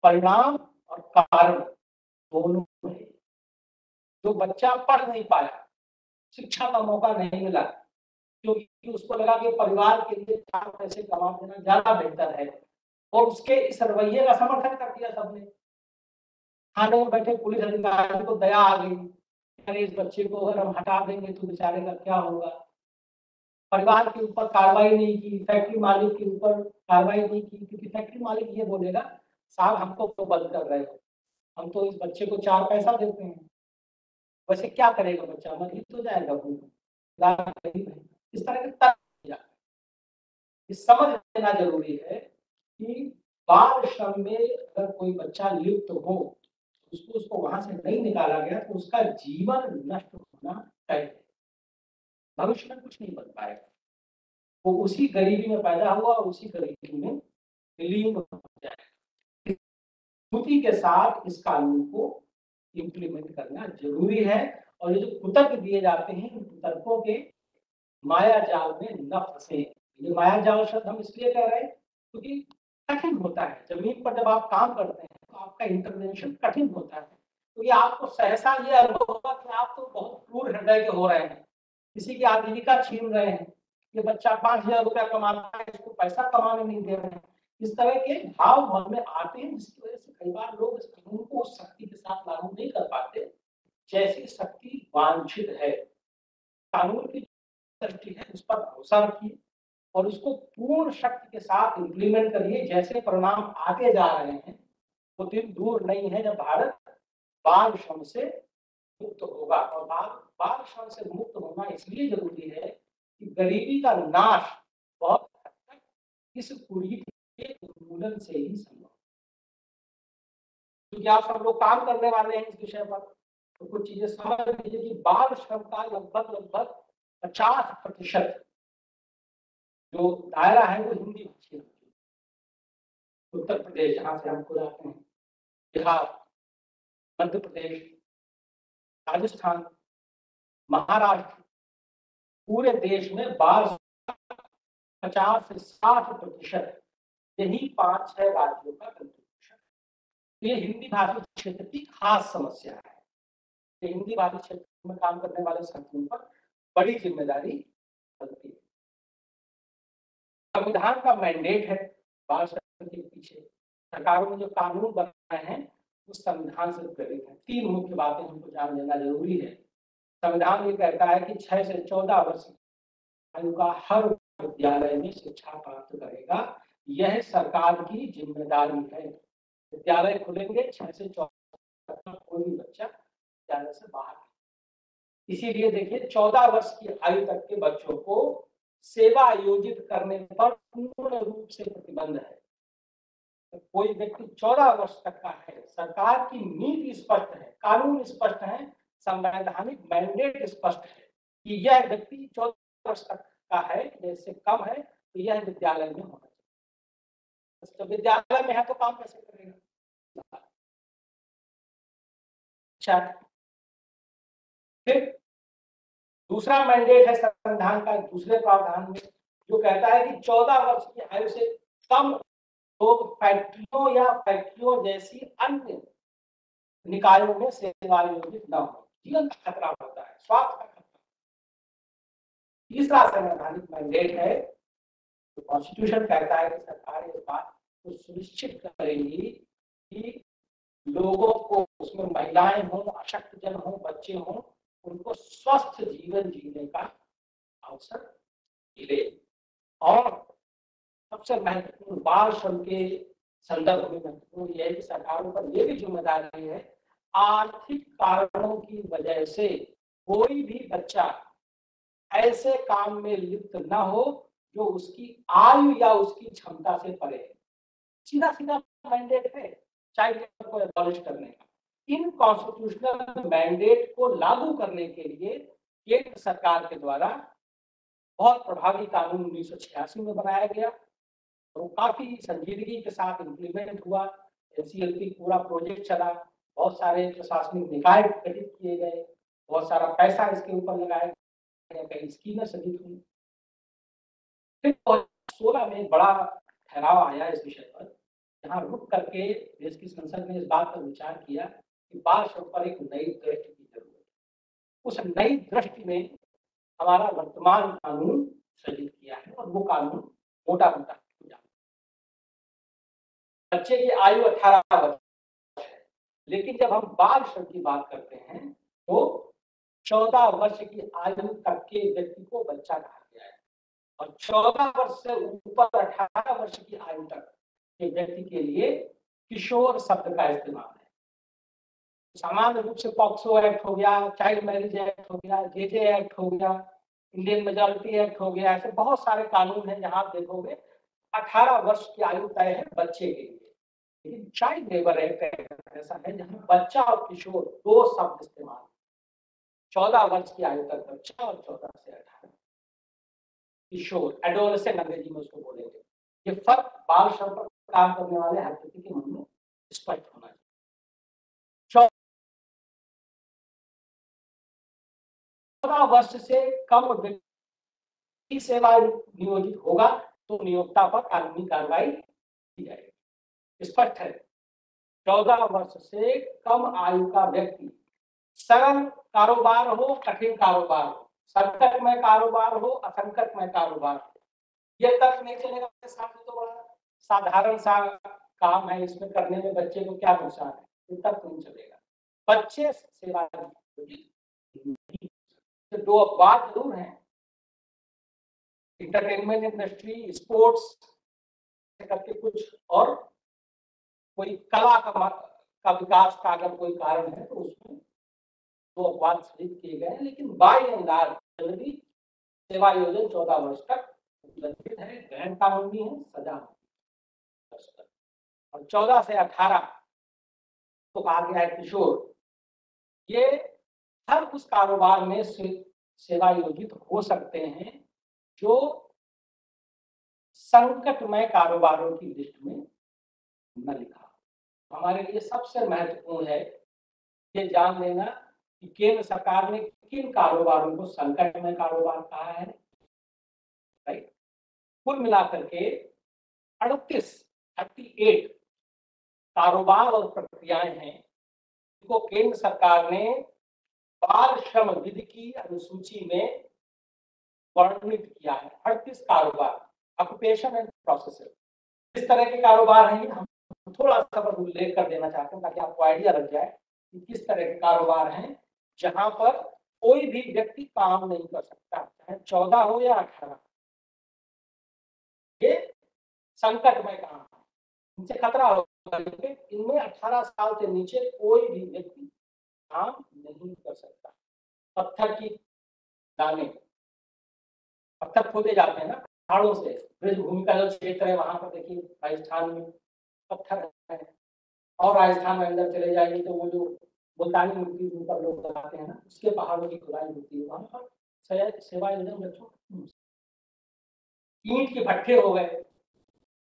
परिणाम और कारण दोनों है। जो बच्चा पढ़ नहीं पाया, शिक्षा का मौका नहीं मिला, क्योंकि उसको लगा कि परिवार के लिए 4 पैसे कमा देना ज्यादा बेहतर है, और उसके इस रवैये का समर्थन कर दिया सबने। थाने में बैठे पुलिस अधिकारी को दया आ गई, अरे इस बच्चे को अगर हम हटा देंगे तो बेचारे का क्या होगा। परिवार के ऊपर कार्रवाई नहीं की, फैक्ट्री मालिक के ऊपर कार्रवाई नहीं की, क्योंकि फैक्ट्री मालिक ये बोलेगा साहब हमको तो बंद कर रहे हो, हम तो इस बच्चे को 4 पैसा देते हैं। वैसे क्या करेगा बच्चा, मर ही तो जाएगा इस तरह के तर्क समझ लेना जरूरी है कि बाल श्रम में अगर कोई बच्चा लिप्त हो, उसको वहां से नहीं निकाला गया तो उसका जीवन नष्ट होना तय है, भविष्य में कुछ नहीं बन पाएगा। वो उसी गरीबी में पैदा हुआ और उसी गरीबी में विलीन हो जाएगा। स्मृति के साथ इस कानून को इम्प्लीमेंट करना जरूरी है, और ये जो कुतर्क दिए जाते हैं उन कुतर्कों के माया जाल में न फंसे। ये माया जाल शब्द हम इसलिए कह रहे हैं क्योंकि कठिन होता है। जमीन पर जब आप काम करते हैं तो आपका इंटरवेंशन कठिन होता है, क्योंकि आपको सहसा ये अनुभव होगा कि आप तो बहुत क्रूर हृदय के हो रहे हैं, किसी की आजीविका छीन रहे हैं। ये बच्चा 5,000 रुपया कमाता है, इसको पैसा कमाने नहीं दे रहे हैं। इस तरह के भाव मन में आते हैं, जिसकी वजह से कई बार लोग इस कानून को उस शक्ति के साथ लागू नहीं कर पाते जैसी शक्ति वांछित है। कानून की दृष्टि है उस पर भरोसा रखिए और उसको पूर्ण शक्ति के साथ इम्प्लीमेंट करिए। जैसे परिणाम आगे जा रहे हैं वो दिन दूर नहीं है जब भारत बाल श्रम से मुक्त होगा। और बाल श्रम से मुक्त होना इसलिए जरूरी है कि गरीबी का नाश बहुत हद तक इस कुरीति के उन्मूलन से ही संभव। क्योंकि आप सब लोग काम करने वाले हैं इस विषय पर, तो कुछ चीजें समझ लीजिए कि बाल श्रम का लगभग 50% जो दायरा है वो हिंदी भाषी। उत्तर प्रदेश जहां से हम खुद आते हैं, बिहार, मध्य प्रदेश, राजस्थान, महाराष्ट्र, पूरे देश में बाल 50 से 60% यही 5-6 राज्यों का कंट्रीब्यूशन। ये हिंदी भाषी क्षेत्र की खास समस्या है। ये हिंदी भाषी क्षेत्र में काम करने वाले संगठनों पर बड़ी जिम्मेदारी बनती है। संविधान का मैंडेट है बाल श्रम के पीछे। सरकारों ने जो कानून बनाए हैं वो संविधान से प्रेरित है। 3 मुख्य बातें हमको जान लेना जरूरी है। संविधान ये कहता है कि 6 से 14 वर्ष आयु का हर विद्यालय में शिक्षा प्राप्त करेगा। यह सरकार की जिम्मेदारी है। विद्यालय खुलेंगे 6 से 14 तक कोई भी बच्चा विद्यालय से बाहर। इसीलिए देखिए 14 वर्ष की आयु तक के बच्चों को सेवा आयोजित करने पर पूर्ण रूप से प्रतिबंध है। तो कोई व्यक्ति 14 वर्ष तक का है, सरकार की नीति स्पष्ट है, कानून स्पष्ट है, संवैधानिक मैंडेट स्पष्ट है कि यह व्यक्ति 14 वर्ष तक का है, जैसे कम है तो यह विद्यालय में होना चाहिए। तो विद्यालय में है तो काम कैसे करेगा। अच्छा, फिर दूसरा मैंडेट है संविधान का दूसरे प्रावधान में, जो कहता है कि 14 वर्ष की आयु से कम लोग फैक्ट्रियों या फैक्ट्रियों जैसी अन्य निकायों में सेवायोजित न हो। जीवन का खतरा होता है, स्वास्थ्य का खतरा। तीसरा संवैधानिक मैंडेट है, तो कॉन्स्टिट्यूशन कहता है कि सरकार इस बात को सुनिश्चित करेगी कि लोगों को, उसमें महिलाएं हों, अशक्तजन हों, बच्चे हों, उनको स्वस्थ जीवन जीने का अवसर मिले। और सबसे महत्वपूर्ण बाल श्रम के संदर्भ में महत्वपूर्ण यह है कि सरकारों पर यह भी जिम्मेदारी है, आर्थिक कारणों की वजह से कोई भी बच्चा ऐसे काम में लिप्त न हो जो उसकी आयु या उसकी क्षमता से परे है। सीधा सीधा मैंडेट है चाइल्ड लेबर को एबॉलिश करने का। इन कॉन्स्टिट्यूशनल मैंडेट को लागू करने के लिए केंद्र सरकार के द्वारा बहुत प्रभावी कानून 1986 में बनाया गया और वो काफी संजीदगी के साथ इम्प्लीमेंट हुआ। एनसीएलटी पूरा प्रोजेक्ट चला, बहुत सारे प्रशासनिक निकाय गठित किए गए, बहुत सारा पैसा इसके ऊपर लगाया गया, कई स्कीमें सृजित हुई। फिर 2016 में बड़ा ठहराव आया इस विषय पर, जहां रुक करके देश की संसद ने इस बात पर विचार किया कि बाल श्रम पर एक नई दृष्टि की जरूरत है। उस नई दृष्टि में हमारा वर्तमान कानून सृजित किया है और वो कानून मोटा मोटा बच्चे की आयु 18 वर्ष है, लेकिन जब हम बाल श्रम की बात करते हैं तो 14 वर्ष की आयु तक के व्यक्ति को बच्चा कहा गया है और 14 वर्ष से ऊपर 18 वर्ष की आयु तक के व्यक्ति के लिए किशोर शब्द का इस्तेमाल है। सामान्य रूप से पॉक्सो एक्ट हो गया, चाइल्ड मैरिज एक्ट हो गया, जेजे एक्ट हो गया, इंडियन मेजोरिटी एक्ट हो गया, ऐसे बहुत सारे कानून हैं जहां आप देखोगे 18 वर्ष की आयु तय है बच्चे के लिए। लेकिन चाइल्ड लेबर एक्ट ऐसा है जहां बच्चा और किशोर दो शब्द इस्तेमाल, 14 वर्ष की आयु तक बच्चा और 14 से 18 किशोर, एडोलेसेंट अंग्रेजी में उसको बोलेंगे। ये फर्क बाल श्रम पर काम करने वाले हर व्यक्ति के मन में स्पष्ट होना चाहिए। 14 वर्ष से कम व्यक्ति सेवा नियोजित होगा तो नियोक्ता पर कानूनी कार्रवाई की जाएगी। स्पष्ट है, 14 वर्ष से कम आयु का व्यक्ति, सरल कारोबार हो, कठिन कारोबार हो, संकटमय कारोबार हो, असंकटमय कारोबार हो, ये तर्क नहीं चलेगा। सामने तो बड़ा साधारण सा काम है, इसमें करने में बच्चे को क्या नुकसान है, ये तर्क नहीं चलेगा। बच्चे सेवा तो दो अपवाद जरूर हैं, इंटरटेनमेंट इंडस्ट्री, स्पोर्ट्स करके कुछ, और कोई कला का विकास का अगर कोई कारण है तो उसमें दो अपवाद सृजित किए गए हैं। लेकिन बाय एंड लार्ज जनरली सेवा योजना 14 वर्ष तक उपलब्ध है, गैर कानूनी है, सजा और 14 से 18 तो कहा गया है किशोर। ये हर उस कारोबार में सेवा योजित हो सकते हैं जो संकटमय कारोबारों की लिस्ट में न लिखा। हमारे लिए सबसे महत्वपूर्ण है ये जान लेना कि केंद्र सरकार ने किन कारोबारों को संकटमय कारोबार कहा है। राइट, कुल मिलाकर के 38 कारोबार और प्रक्रियाएं हैं जिनको केंद्र सरकार ने बाल श्रम विधि की अनुसूची में वर्णित किया है। 38 कारोबार, ऑक्यूपेशन एंड प्रोसेसेस, इस तरह के कारोबार हैं। हम थोड़ा सा उल्लेख कर देना चाहते हैं ताकि आपको आइडिया लग जाए कि किस तरह के कारोबार हैं जहां पर कोई भी व्यक्ति काम नहीं कर सकता, चाहे 14 हो या 18। ये संकटमय काम है, इनसे खतरा होगा, इनमें 18 साल से नीचे कोई भी व्यक्ति काम नहीं कर सकता। पत्थर की दाने, पत्थर खोदे जाते हैं ना पहाड़ों से, ब्रज भूमि का जो क्षेत्र है वहां पर देखिए राजस्थान में पत्थर है, और राजस्थान में अंदर चले जाएंगे तो वो जो मुल्तानी मिट्टी ऊपर लोग लगाते हैं ना, उसके पहाड़ों की खुदाई होती है, वहां पर सेवा योजना बच्चों। ईंट के भट्ठे हो गए,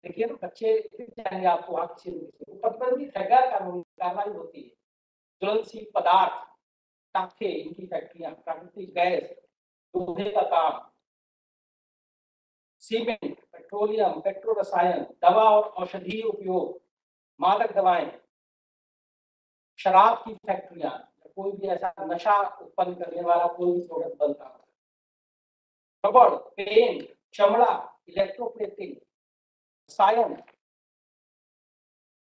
देखिए ना बच्चे जाएंगे आपको वहां किसी प्रतिबंधित है, गैर कानूनी कार्रवाई होती है। ज्वलनशील पदार्थ, टाखे, इनकी फैक्ट्रियां, प्राकृतिक गैस, लोहे का काम, सीमेंट, पेट्रोलियम, पेट्रो रसायन, दवा और औषधीय उपयोग, मादक दवाएं, शराब की फैक्ट्रियां, कोई भी ऐसा नशा उत्पन्न करने वाला कोई भी प्रोडक्ट बनता है, रबड़, पेंट, चमड़ा, इलेक्ट्रोप्लेटिंग, रसायन,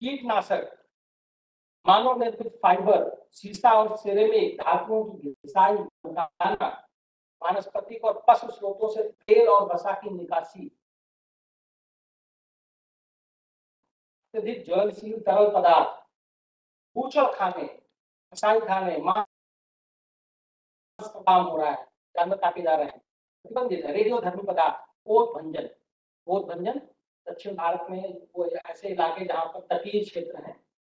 कीटनाशक, मानव निर्मित फाइबर, शीशा और सिरेमिक धातुओं की घिसाई, वानस्पतिक और पशु स्रोतों से तेल और वसा की निकासी, अत्यधिक ज्वलनशील तरल पदार्थ, ऊचल खाने, कसाई खाने, मांस का काम हो रहा है, जानवर काटे जा रहे हैं, प्रतिबंधित है। रेडियोधर्मी पदार्थ, ओत भंजन, ओत भंजन दक्षिण भारत में वो ऐसे इलाके जहाँ पर तटीय क्षेत्र है,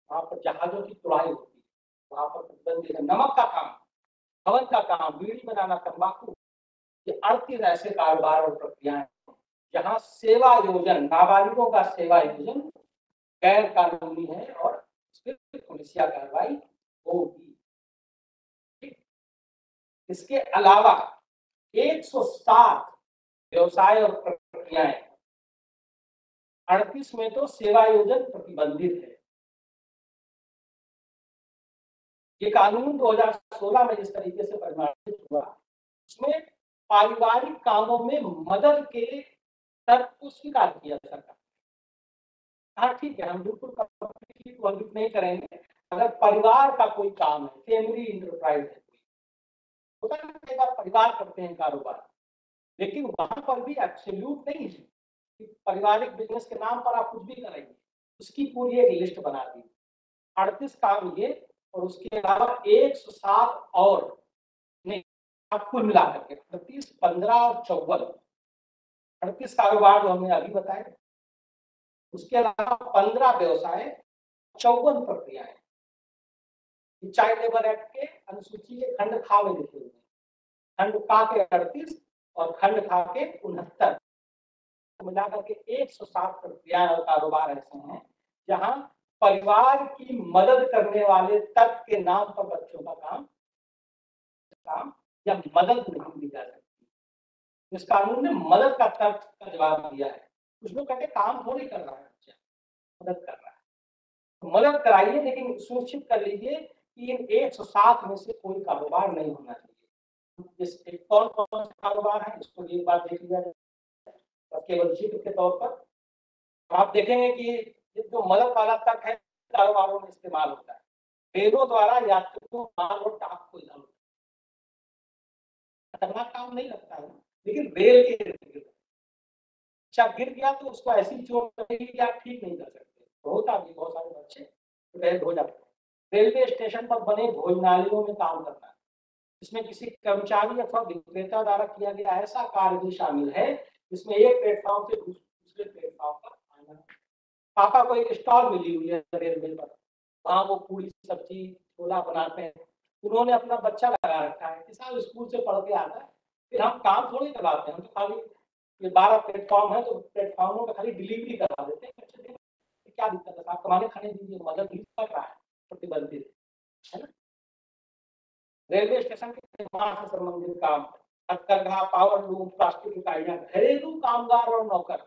वहाँ पर जहाजों की तुड़ाई होती है, वहाँ पर प्रतिबंधित है। नमक का काम, हवन का काम, बीड़ी बनाना, तंबाकू, ये 38 ऐसे कारोबार और प्रक्रियाएं जहाँ सेवा योजन, नाबालिगों का सेवा योजन गैर कानूनी है और इस पर पुलिसिया कार्रवाई होगी। इसके अलावा 107 व्यवसाय और प्रक्रियाएं, 38 में तो सेवा योजन प्रतिबंधित है। ये कानून 2016 में जिस तरीके से परिभाषित हुआ, उसमें पारिवारिक कामों में मदद के तर्क को स्वीकार किया सरकार। हाँ ठीक है, हम बिल्कुल वर्णित नहीं करेंगे। अगर परिवार का कोई काम है, फैमिली इंटरप्राइज है, होता है कई बार परिवार करते हैं कारोबार, लेकिन वहां पर भी एब्सोल्यूट नहीं है कि पारिवारिक बिजनेस के नाम पर आप कुछ भी करेंगे। उसकी पूरी एक लिस्ट बना दी, 38 काम ये, और उसके अलावा 107 और नहीं, आप कुल मिलाकर के 38, 15 और 54, 38 कारोबार जो हमने अभी बताए, उसके अलावा 15 व्यवसाय, 54 प्रक्रियाएं चाइल्ड लेबर एक्ट के अनुसूची के खंड खा में लिखे हुए हैं। खंड का के 38 और खंड खा के 69, मिलाकर के 107 प्रक्रियाएं और कारोबार ऐसे हैं जहां परिवार की मदद करने वाले तत्व के नाम पर बच्चों का काम या मदद नहीं दी जा सकती। इस कानून ने मदद का तर्क का जवाब दिया है। कुछ लोग कहते काम थोड़ी कर रहा है बच्चा, मदद कर रहा है, तो मदद कराइए, लेकिन सुनिश्चित कर लीजिए कि इन 107 में से कोई कारोबार नहीं होना चाहिए। कौन कौन से कारोबार है इसको एक बार देख लिया जाए केवल जिक्र के तौर पर। आप देखेंगे कि जो मदद वाला तक है कारोबारों में इस्तेमाल होता है। रेलों द्वारा यात्रियों, माल और टाप को इधर खतरनाक काम नहीं लगता है, लेकिन रेल के अच्छा गिर गया तो उसको ऐसी चोट लगेगी कि आप ठीक नहीं कर सकते। बहुत आदमी, बहुत सारे बच्चे घायल हो जाते हैं। रेलवे स्टेशन पर बने भोजनालयों में काम करना, इसमें किसी कर्मचारी अथवा विक्रेता द्वारा किया गया ऐसा कार्य भी शामिल है जिसमें एक प्लेटफॉर्म से दूसरे प्लेटफॉर्म पर आना। पापा को एक स्टॉल मिली हुई है रेलवे पर, वहाँ वो पूरी सब्जी छोला बनाते हैं। उन्होंने अपना बच्चा लगा रखा है, किसान स्कूल से पढ़ के आता है, फिर हम काम थोड़ी करवाते हैं, हम तो खाली ये 12 प्लेटफॉर्म है तो प्लेटफॉर्मों का खाली डिलीवरी करवा देते हैं। क्या दिक्कत है, आप कमाने खाने दीजिए, मदद नहीं कर रहा है, प्रतिबंधित है ना। रेलवे स्टेशन के निर्माण से संबंधित काम, हथकरघा, पावर लूम, प्लास्टिक इकाइयां, घरेलू कामगार और नौकर,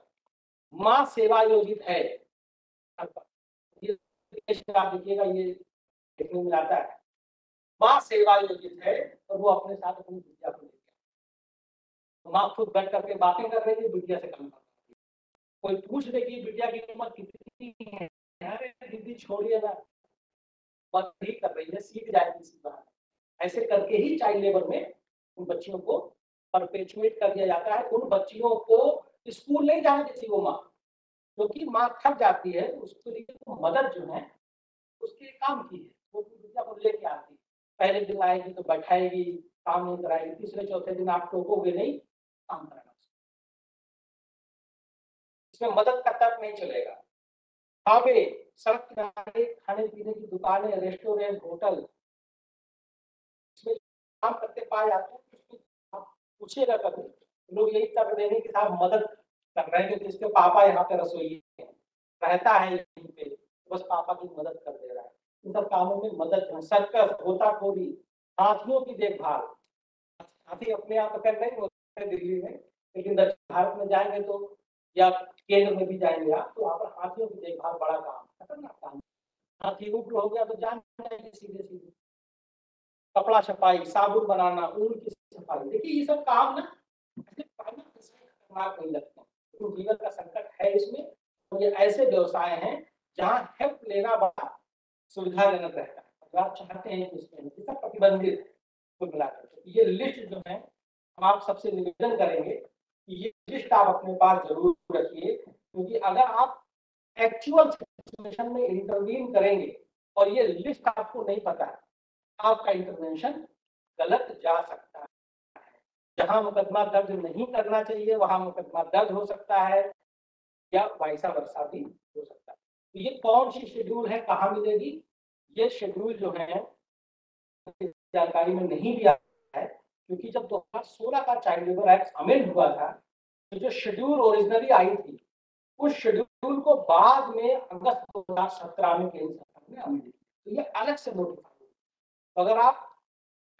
माँ सेवा योजित है। आप देखिएगा ये देखने में आता है, माँ सेवा योजित है और वो अपने साथ अपनी बिटिया को लेकर, माँ खुद बैठ करके बातें कर रही है, बिटिया से काम कर रही है। कोई पूछ दे कि बिटिया की उम्र कितनी है, अरे दीदी छोड़िए ना, बात नहीं कर रही है, सीख जाएगी इसी बात। ऐसे करके ही चाइल्ड लेबर में उन बच्चियों को परपेचुएट कर दिया जाता है। उन बच्चियों को स्कूल नहीं जाने देती वो माँ, क्योंकि माँ थक जाती है, उसके लिए तो मदद जो है उसके काम की है, वो बिटिया को लेके आती है। पहले दिन आएगी तो बैठाएगी, काम नहीं कराएगी, तीसरे चौथे दिन आप टोकोगे नहीं, काम कराना। इसमें मदद का तर्क नहीं चलेगा। ढाबे, सड़क किनारे खाने पीने की दुकानें, रेस्टोरेंट, होटल, इसमें काम करते पाए जाते हैं। आप पूछिएगा कभी, लोग यही तर्क देंगे कि साहब मदद कर रहे हैं क्योंकि इसके पापा यहाँ पे रसोई रहता है यहीं पे, बस पापा की मदद कर दे रहा है। इन सब कामों में मदद, सर्कस, गोताखोरी, हाथियों की देखभाल। हाथी अपने आप कर रहे हैं दिल्ली में, लेकिन दक्षिण भारत में जाएंगे तो या केंद्र में भी जाएंगे आप तो वहाँ पर हाथियों की देखभाल बड़ा काम, खतरनाक काम। हाथी उग्र हो गया तो जान जाएंगे सीधे सीधे। कपड़ा छपाई, साबुन बनाना, ऊन की सफाई, देखिए ये सब काम ना खतरनाक नहीं लगते, तो जीवन का संकट है इसमें। तो ये ऐसे व्यवसाय हैं जहाँ हेल्प लेना बड़ा सुविधाजनक रहता है, अगर आप चाहते हैं कि इसमें सब प्रतिबंधित कुल मिलाकर। ये लिस्ट जो है हम आप सबसे निवेदन करेंगे कि ये लिस्ट आप अपने पास जरूर रखिए, क्योंकि अगर आप एक्चुअल सिचुएशन में इंटरवीन करेंगे और ये लिस्ट आपको नहीं पता है, आपका इंटरवेंशन गलत जा सकता है। जहां मुकदमा दर्ज नहीं करना चाहिए वहां मुकदमा दर्ज हो सकता है, या वैसा वर्षा भी हो सकता है। तो ये कौन सी शेड्यूल है, कहाँ मिलेगी? ये शेड्यूल जो है जानकारी में नहीं दिया है, क्योंकि जब 2016 का चाइल्ड लेबर एक्ट अमेंड हुआ था, तो जो शेड्यूल ओरिजिनली आई थी, उस शेड्यूल को बाद में अगस्त 2017 में केंद्र सरकार ने अमेंड किया। तो ये अलग से नोटिफाई। तो अगर आप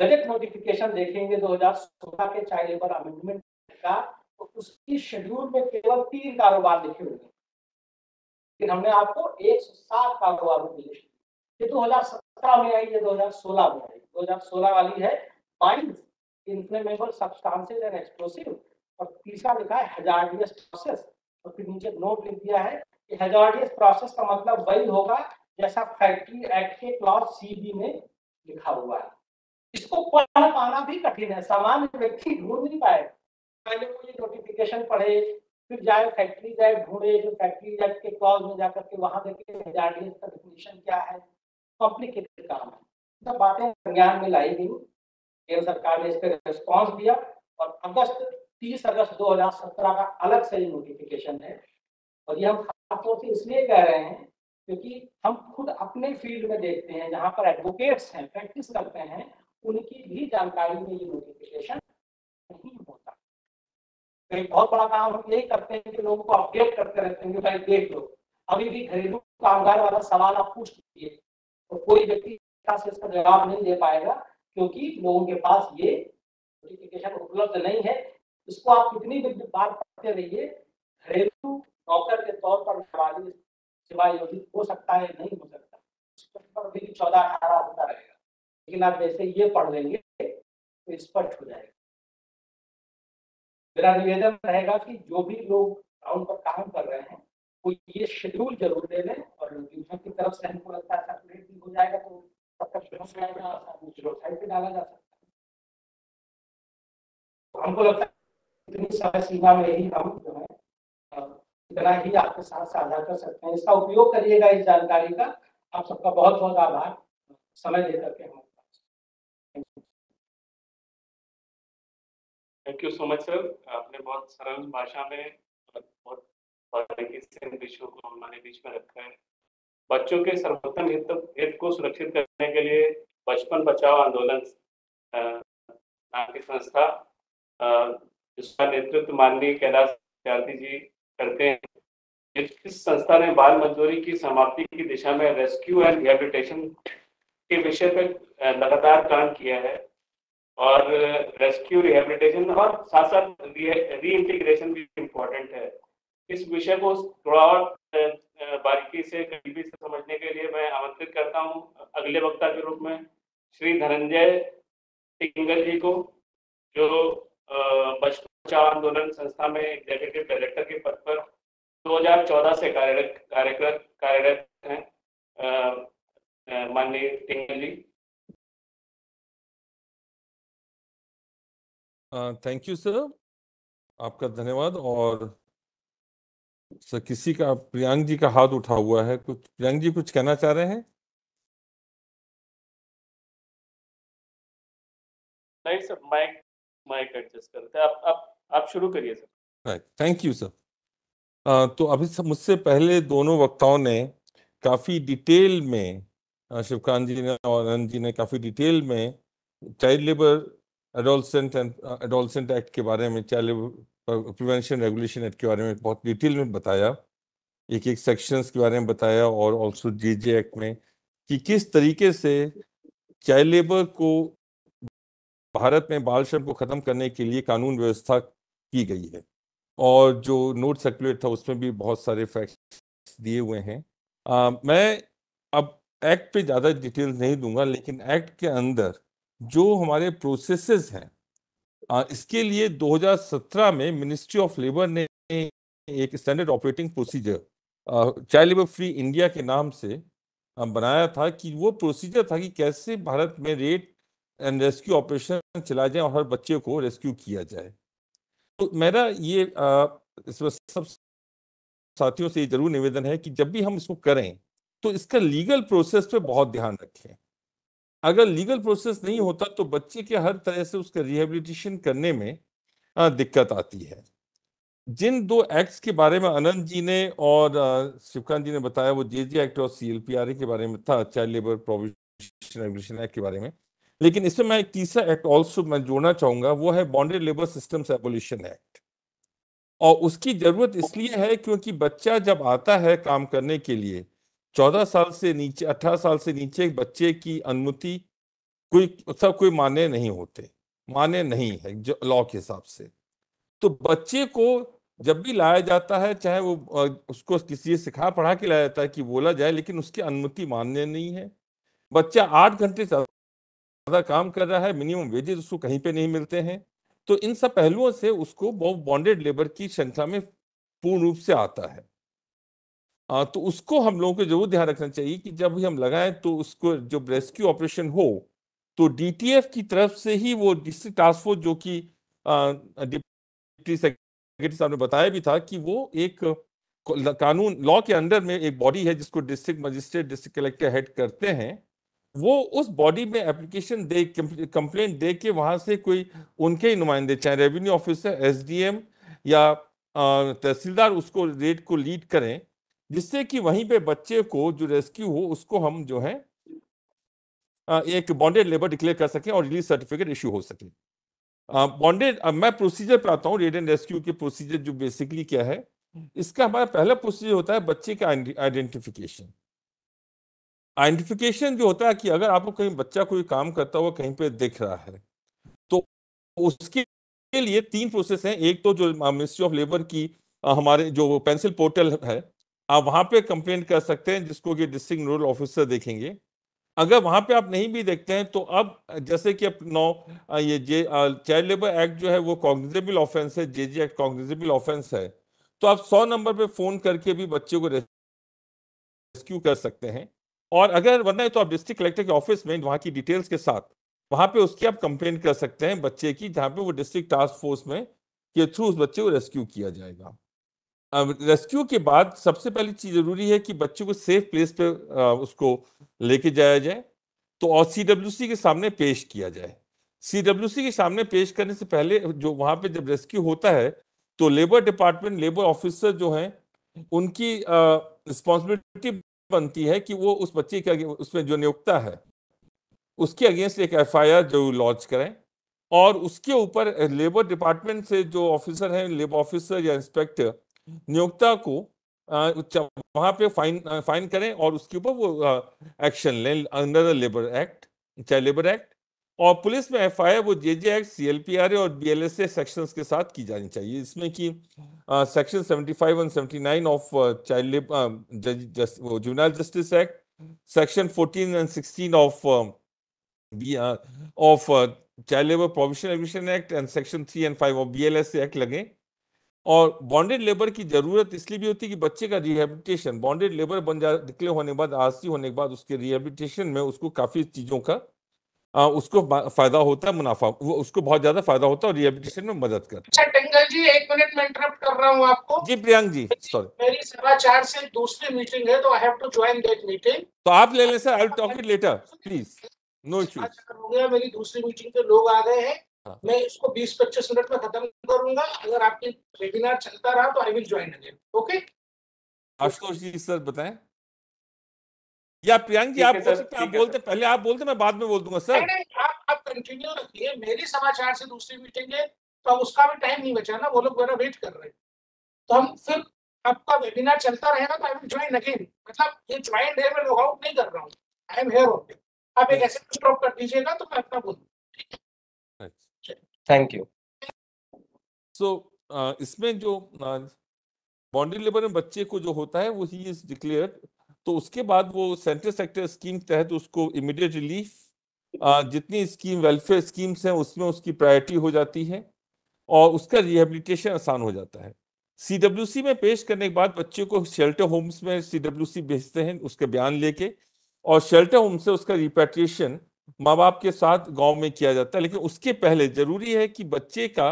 गजट नोटिफिकेशन देखेंगे 2016 के चाइल्ड लेबर अमेंडमेंट का, तो उसकी शेड्यूल में केवल 3 कारोबार लिखे हुए हैं, फिर हमने आपको 107 कारोबारों की लिस्ट दी। ये 2017 में आई, ये 2016 में आई। 2016 वाली है mines, inflammable substances and explosive, और तीसरा लिखा है हैजार्डियस प्रोसेस, और फिर नीचे नोट लिख दिया है कि हैजार्डियस प्रोसेस का मतलब वही होगा जैसा फैक्ट्री एक्ट के क्लॉज CB में लिखा हुआ है। इसको पढ़ पाना भी कठिन है, सामान्य व्यक्ति ढूंढ नहीं पाएगा। पहले वो ये नोटिफिकेशन पढ़े, फिर जाए फैक्ट्री एक्ट ढूंढे, जो फैक्ट्री एक्ट के क्लॉज में जाकर के वहां देखे हैजार्डियस का डेफिनेशन क्या है। कॉम्प्लिकेटेड काम है, सब बातें ज्ञान में लाई गई। केंद्र सरकार ने इस पर रिस्पॉन्स दिया, और 30 अगस्त 2017 का अलग से नोटिफिकेशन है। और ये हम खासतौर से इसलिए कह रहे हैं क्योंकि हम खुद अपने फील्ड में देखते हैं, जहाँ पर एडवोकेट्स हैं, प्रैक्टिस करते हैं, उनकी भी जानकारी में ये नोटिफिकेशन नहीं होता। तो एक बहुत बड़ा काम हम यही करते हैं कि लोगों को अपडेट करते रहते हैं कि भाई देख लो, अभी भी घरेलू कामगार वाला सवाल आप पूछ लीजिए तो कोई व्यक्ति से इसका जवाब नहीं दे पाएगा, क्योंकि लोगों के पास ये नोटिफिकेशन उपलब्ध नहीं है। इसको आप कितनी भी बार पढ़ते रहिए, घरेलू नौकर के तौर पर नाबालिग सेवा योजित हो सकता है, नहीं हो सकता, इस पर भी 14-18 होता रहेगा। लेकिन आप जैसे ये पढ़ लेंगे तो स्पष्ट हो जाएगा। मेरा निवेदन रहेगा कि जो भी लोग ग्राउंड पर काम कर रहे हैं वो ये शेड्यूल जरूर ले लें, और यूजर की तरफ से हमको लगता है सर्कुलेट भी हो जाएगा तो तब तक वेबसाइट पे डाला जा सकता है। तो हमको लगता है इतनी समय सीमा में ही हम जो है इतना ही आपके साथ साझा कर सकते हैं। इसका उपयोग करिएगा इस जानकारी का। आप सबका बहुत बहुत आभार समय देकर के हमारे पास। Thank you so much sir. आपने बहुत सरल भाषा में बहुत बारीकी से इन विषयों को हमारे बीच में रखा है। बच्चों के सर्वोत्तम हित को सुरक्षित करने के लिए बचपन बचाओ आंदोलन नाम की संस्था, जिसका नेतृत्व माननीय कैलाश त्यागी जी करते हैं। इस संस्था ने बाल मजदूरी की समाप्ति की दिशा में रेस्क्यू एंड रिहेबिलिटेशन के विषय पर लगातार काम किया है, और रेस्क्यू रिहेबिलिटेशन और साथ साथ रीइंटीग्रेशन भी इम्पोर्टेंट है। इस विषय को थोड़ा और बारीकी से करीबी से समझने के लिए मैं आमंत्रित करता हूं अगले वक्ता के रूप में श्री धनंजय टिंगल जी को, जो बचपन बचाओ आंदोलन संस्था में एग्जीक्यूटिव डायरेक्टर के पद पर 2014 से कार्यरत हैं। माननीय टिंगल जी। थैंक यू सर, आपका धन्यवाद। और सर किसी का, प्रियांक जी का हाथ उठा हुआ है, कुछ प्रियांक जी कुछ कहना चाह रहे हैं? नहीं सर, माइक एडजस्ट करते हैं। आप शुरू करिए sir. Right, thank you sir. तो अभी मुझसे पहले दोनों वक्ताओं ने काफी डिटेल में, शिवकांत जी ने और आनंद जी ने काफी डिटेल में चाइल्ड लेबर एडोलसेंट एक्ट के बारे में, child labour prevention regulation act के बारे में बहुत डिटेल में बताया, एक एक सेक्शंस के बारे में बताया, और ऑल्सो JJ एक्ट में कि किस तरीके से चाइल्ड लेबर को, भारत में बाल श्रम को खत्म करने के लिए कानून व्यवस्था की गई है। और जो नोट सर्कुलेट था उसमें भी बहुत सारे फैक्ट्स दिए हुए हैं। मैं अब एक्ट पे ज़्यादा डिटेल्स नहीं दूंगा, लेकिन एक्ट के अंदर जो हमारे प्रोसेसेस हैं, इसके लिए 2017 में मिनिस्ट्री ऑफ लेबर ने एक standard operating procedure child labour free India के नाम से बनाया था, कि वो प्रोसीजर था कि कैसे भारत में रेट एंड रेस्क्यू ऑपरेशन चलाए जाए और हर बच्चे को रेस्क्यू किया जाए। तो मेरा ये इस वक्त सब साथियों से जरूर निवेदन है कि जब भी हम इसको करें तो इसका लीगल प्रोसेस पे बहुत ध्यान रखें। अगर लीगल प्रोसेस नहीं होता तो बच्चे के हर तरह से उसका रिहेबिलिटेशन करने में दिक्कत आती है। जिन दो एक्ट्स के बारे में आनंद जी ने और शिवकांत जी ने बताया वो जेजे एक्ट और सीएलपीआरए के बारे में था, child labour prohibition regulation act के बारे में, लेकिन इसमें मैं एक तीसरा एक्ट ऑल्सो मैं जोड़ना चाहूंगा, वो है bonded labour systems abolition act. और उसकी जरूरत इसलिए है क्योंकि बच्चा जब आता है काम करने के लिए 14 साल से नीचे 18 साल से नीचे एक बच्चे की अनुमति कोई मान्य नहीं होते, मान्य नहीं है जो लॉ के हिसाब से। तो बच्चे को जब भी लाया जाता है, चाहे वो उसको किसी से सिखा पढ़ा के लाया जाता है कि बोला जाए, लेकिन उसकी अनुमति मान्य नहीं है। बच्चा 8 घंटे ज्यादा काम कर रहा है, मिनिमम वेजेस उसको कहीं पे नहीं मिलते हैं। तो इन सब पहलुओं से उसको बॉन्डेड लेबर की श्रृंखला में पूर्ण रूप से आता है। तो उसको हम लोगों को जरूर ध्यान रखना चाहिए कि जब भी हम लगाएं तो उसको जो रेस्क्यू ऑपरेशन हो तो डीटीएफ की तरफ से ही, वो डिस्ट्रिक्ट टास्क फोर्स जो कि डिप्टी सेक्रेटरी साहब ने बताया भी था कि वो एक कानून लॉ के अंडर में एक बॉडी है जिसको district magistrate district collector head करते हैं। वो उस बॉडी में एप्लीकेशन दे, कंप्लेंट दे के वहां से कोई उनके ही नुमाइंदे, चाहे रेवेन्यू ऑफिसर, एसडीएम या तहसीलदार, उसको रेड को लीड करें, जिससे कि वहीं पे बच्चे को जो रेस्क्यू हो उसको हम जो है एक बॉन्डेड लेबर डिक्लेयर कर सकें और रिलीज सर्टिफिकेट इश्यू हो सके। बॉन्डेड, अब मैं प्रोसीजर पे आता हूँ। रेड एंड रेस्क्यू के प्रोसीजर जो बेसिकली क्या है, इसका हमारा पहला प्रोसीजर होता है बच्चे का आइडेंटिफिकेशन। आइडेंटिफिकेशन जो होता है कि अगर आपको कहीं बच्चा कोई काम करता हुआ कहीं पे दिख रहा है तो उसके लिए 3 प्रोसेस हैं। एक तो जो मिनिस्ट्री ऑफ लेबर की हमारे जो पेंसिल पोर्टल है, आप वहां पे कंप्लेंट कर सकते हैं, जिसको कि डिस्ट्रिक्ट नोडल ऑफिसर देखेंगे। अगर वहां पे आप नहीं भी देखते हैं तो अब जैसे कि अब ये चाइल्ड लेबर एक्ट जो है वो कॉग्निजेबल ऑफेंस है, जेजे एक्ट कॉग्निजेबल ऑफेंस है, तो आप 100 नंबर पे फोन करके भी बच्चे को रेस्क्यू कर सकते हैं। और अगर वरना है तो आप डिस्ट्रिक्ट कलेक्टर के ऑफिस में वहां की डिटेल्स के साथ वहां पे उसकी आप कंप्लेंट कर सकते हैं बच्चे की, जहां पे वो डिस्ट्रिक्ट टास्क फोर्स में के थ्रू उस बच्चे को रेस्क्यू किया जाएगा। अब रेस्क्यू के बाद सबसे पहली चीज जरूरी है कि बच्चे को सेफ प्लेस पे उसको लेके जाया जाए, तो और सीडब्ल्यूसी के सामने पेश किया जाए। सीडब्ल्यूसी के सामने पेश करने से पहले जो वहां पे जब रेस्क्यू होता है तो लेबर डिपार्टमेंट, लेबर ऑफिसर जो हैं, उनकी रिस्पॉन्सिबिलिटी बनती है कि वो उस बच्चे के उसमें जो नियोक्ता है उसके अगेंस्ट एक एफआईआर जरूर लॉन्च करें, और उसके ऊपर लेबर डिपार्टमेंट से जो ऑफिसर हैं, लेबर ऑफिसर या इंस्पेक्टर, नियोक्ता को वहां पे फाइन करें और उसके ऊपर वो एक्शन लें under the labour act, child labour act. और पुलिस में एफआईआर वो जेजे एक्ट, सीएलपीआरए और बीएलएसए सेक्शंस के साथ की जानी चाहिए। इसमें कि सेक्शन 75 और 79 of child labour juvenile justice act, section 14 and 16 of child labour prohibition regulation act and section 3 and 5 of BLSA act लगे। और बॉन्डेड लेबर की जरूरत इसलिए भी होती है कि बच्चे का रिहेबिलिटेशन, बॉन्डेड लेबर डिक्लेयर होने के बाद, आरसी होने के बाद, उसके रिहेबिलिटेशन में उसको काफी चीजों का उसको फायदा होता है, मुनाफा, वो उसको बहुत ज्यादा फायदा होता है और रिहेबिलिटेशन में मदद करता अच्छा टेंगल जी, 1 मिनट में इंटरप्ट कर रहा हूँ आपको। जी प्रियांक जी, सॉरी, मेरी 4:15 से दूसरी मीटिंग है, तो I have to join that meeting. तो आप ले लें sir, I will talk it later please, no issues. हो गया, मेरी दूसरी मीटिंग पे लोग आ गए हैं। हाँ। मैं इसको 20-25 मिनट में खत्म करूंगा। अगर आपकी वेबिनार चलता रहा तो I will join again. Okay, Ashutosh ji sir बताएं, या प्रियांक जी ठीक आप है बोल सर, सकते हैं, आप ठीक है बोलते सर। पहले, आप बोलते मैं बाद में बोल दूंगा सर। नहीं, आप कंटिन्यू रखिए। मेरी 4:15 से दूसरी मीटिंग है, तो अब उसका भी टाइम नहीं बचा ना, वो लोग मेरा वेट कर रहे हैं। तो हम फिर आपका वेबिनार चलता रहेगा तो आई विल ज्वाइन अगेन। मतलब ये ज्वाइन डे में लॉग आउट नहीं कर रहा हूँ, आई एम हियर ओनली। आप एक ऐसे स्टॉप कर दीजिएगा तो मैं अपना बोलूँ। Thank you. सो इसमें जो बॉन्डेड लेबर में बच्चे को जो होता है वो ही इज डिक्लेयर्ड, तो उसके बाद वो सेंट्रल सेक्टर स्कीम के तहत उसको इमीडिएट रिलीफ, जितनी स्कीम वेलफेयर स्कीम्स हैं उसमें उसकी प्रायोरिटी हो जाती है और उसका रिहेबिलिटेशन आसान हो जाता है। सीडब्ल्यूसी में पेश करने के बाद बच्चे को शेल्टर होम्स में सीडब्ल्यूसी भेजते हैं उसके बयान लेके, और शेल्टर होम से उसका रिपेट्रिएशन माँ बाप के साथ गांव में किया जाता है, लेकिन उसके पहले जरूरी है कि बच्चे का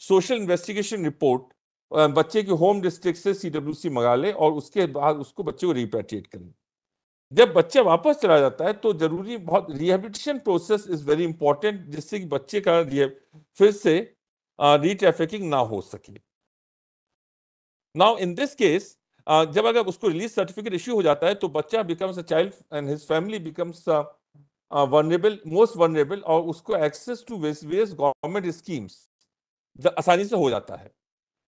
सोशल इन्वेस्टिगेशन रिपोर्ट बच्चे के होम डिस्ट्रिक्ट से CWC मंगा ले और उसके बाद उसको बच्चे को रिपैट्रिएट करें। जब बच्चा वापस चला जाता है तो जरूरी बहुत rehabilitation process is very important, जिससे कि बच्चे का फिर से रीट्रैफिकिंग ना हो सके। नाउ इन दिस केस जब अगर उसको रिलीज सर्टिफिकेट इश्यू हो जाता है तो बच्चा becomes a child and his family becomes vulnerable, most vulnerable, और उसको access to various government schemes आसानी से हो जाता है।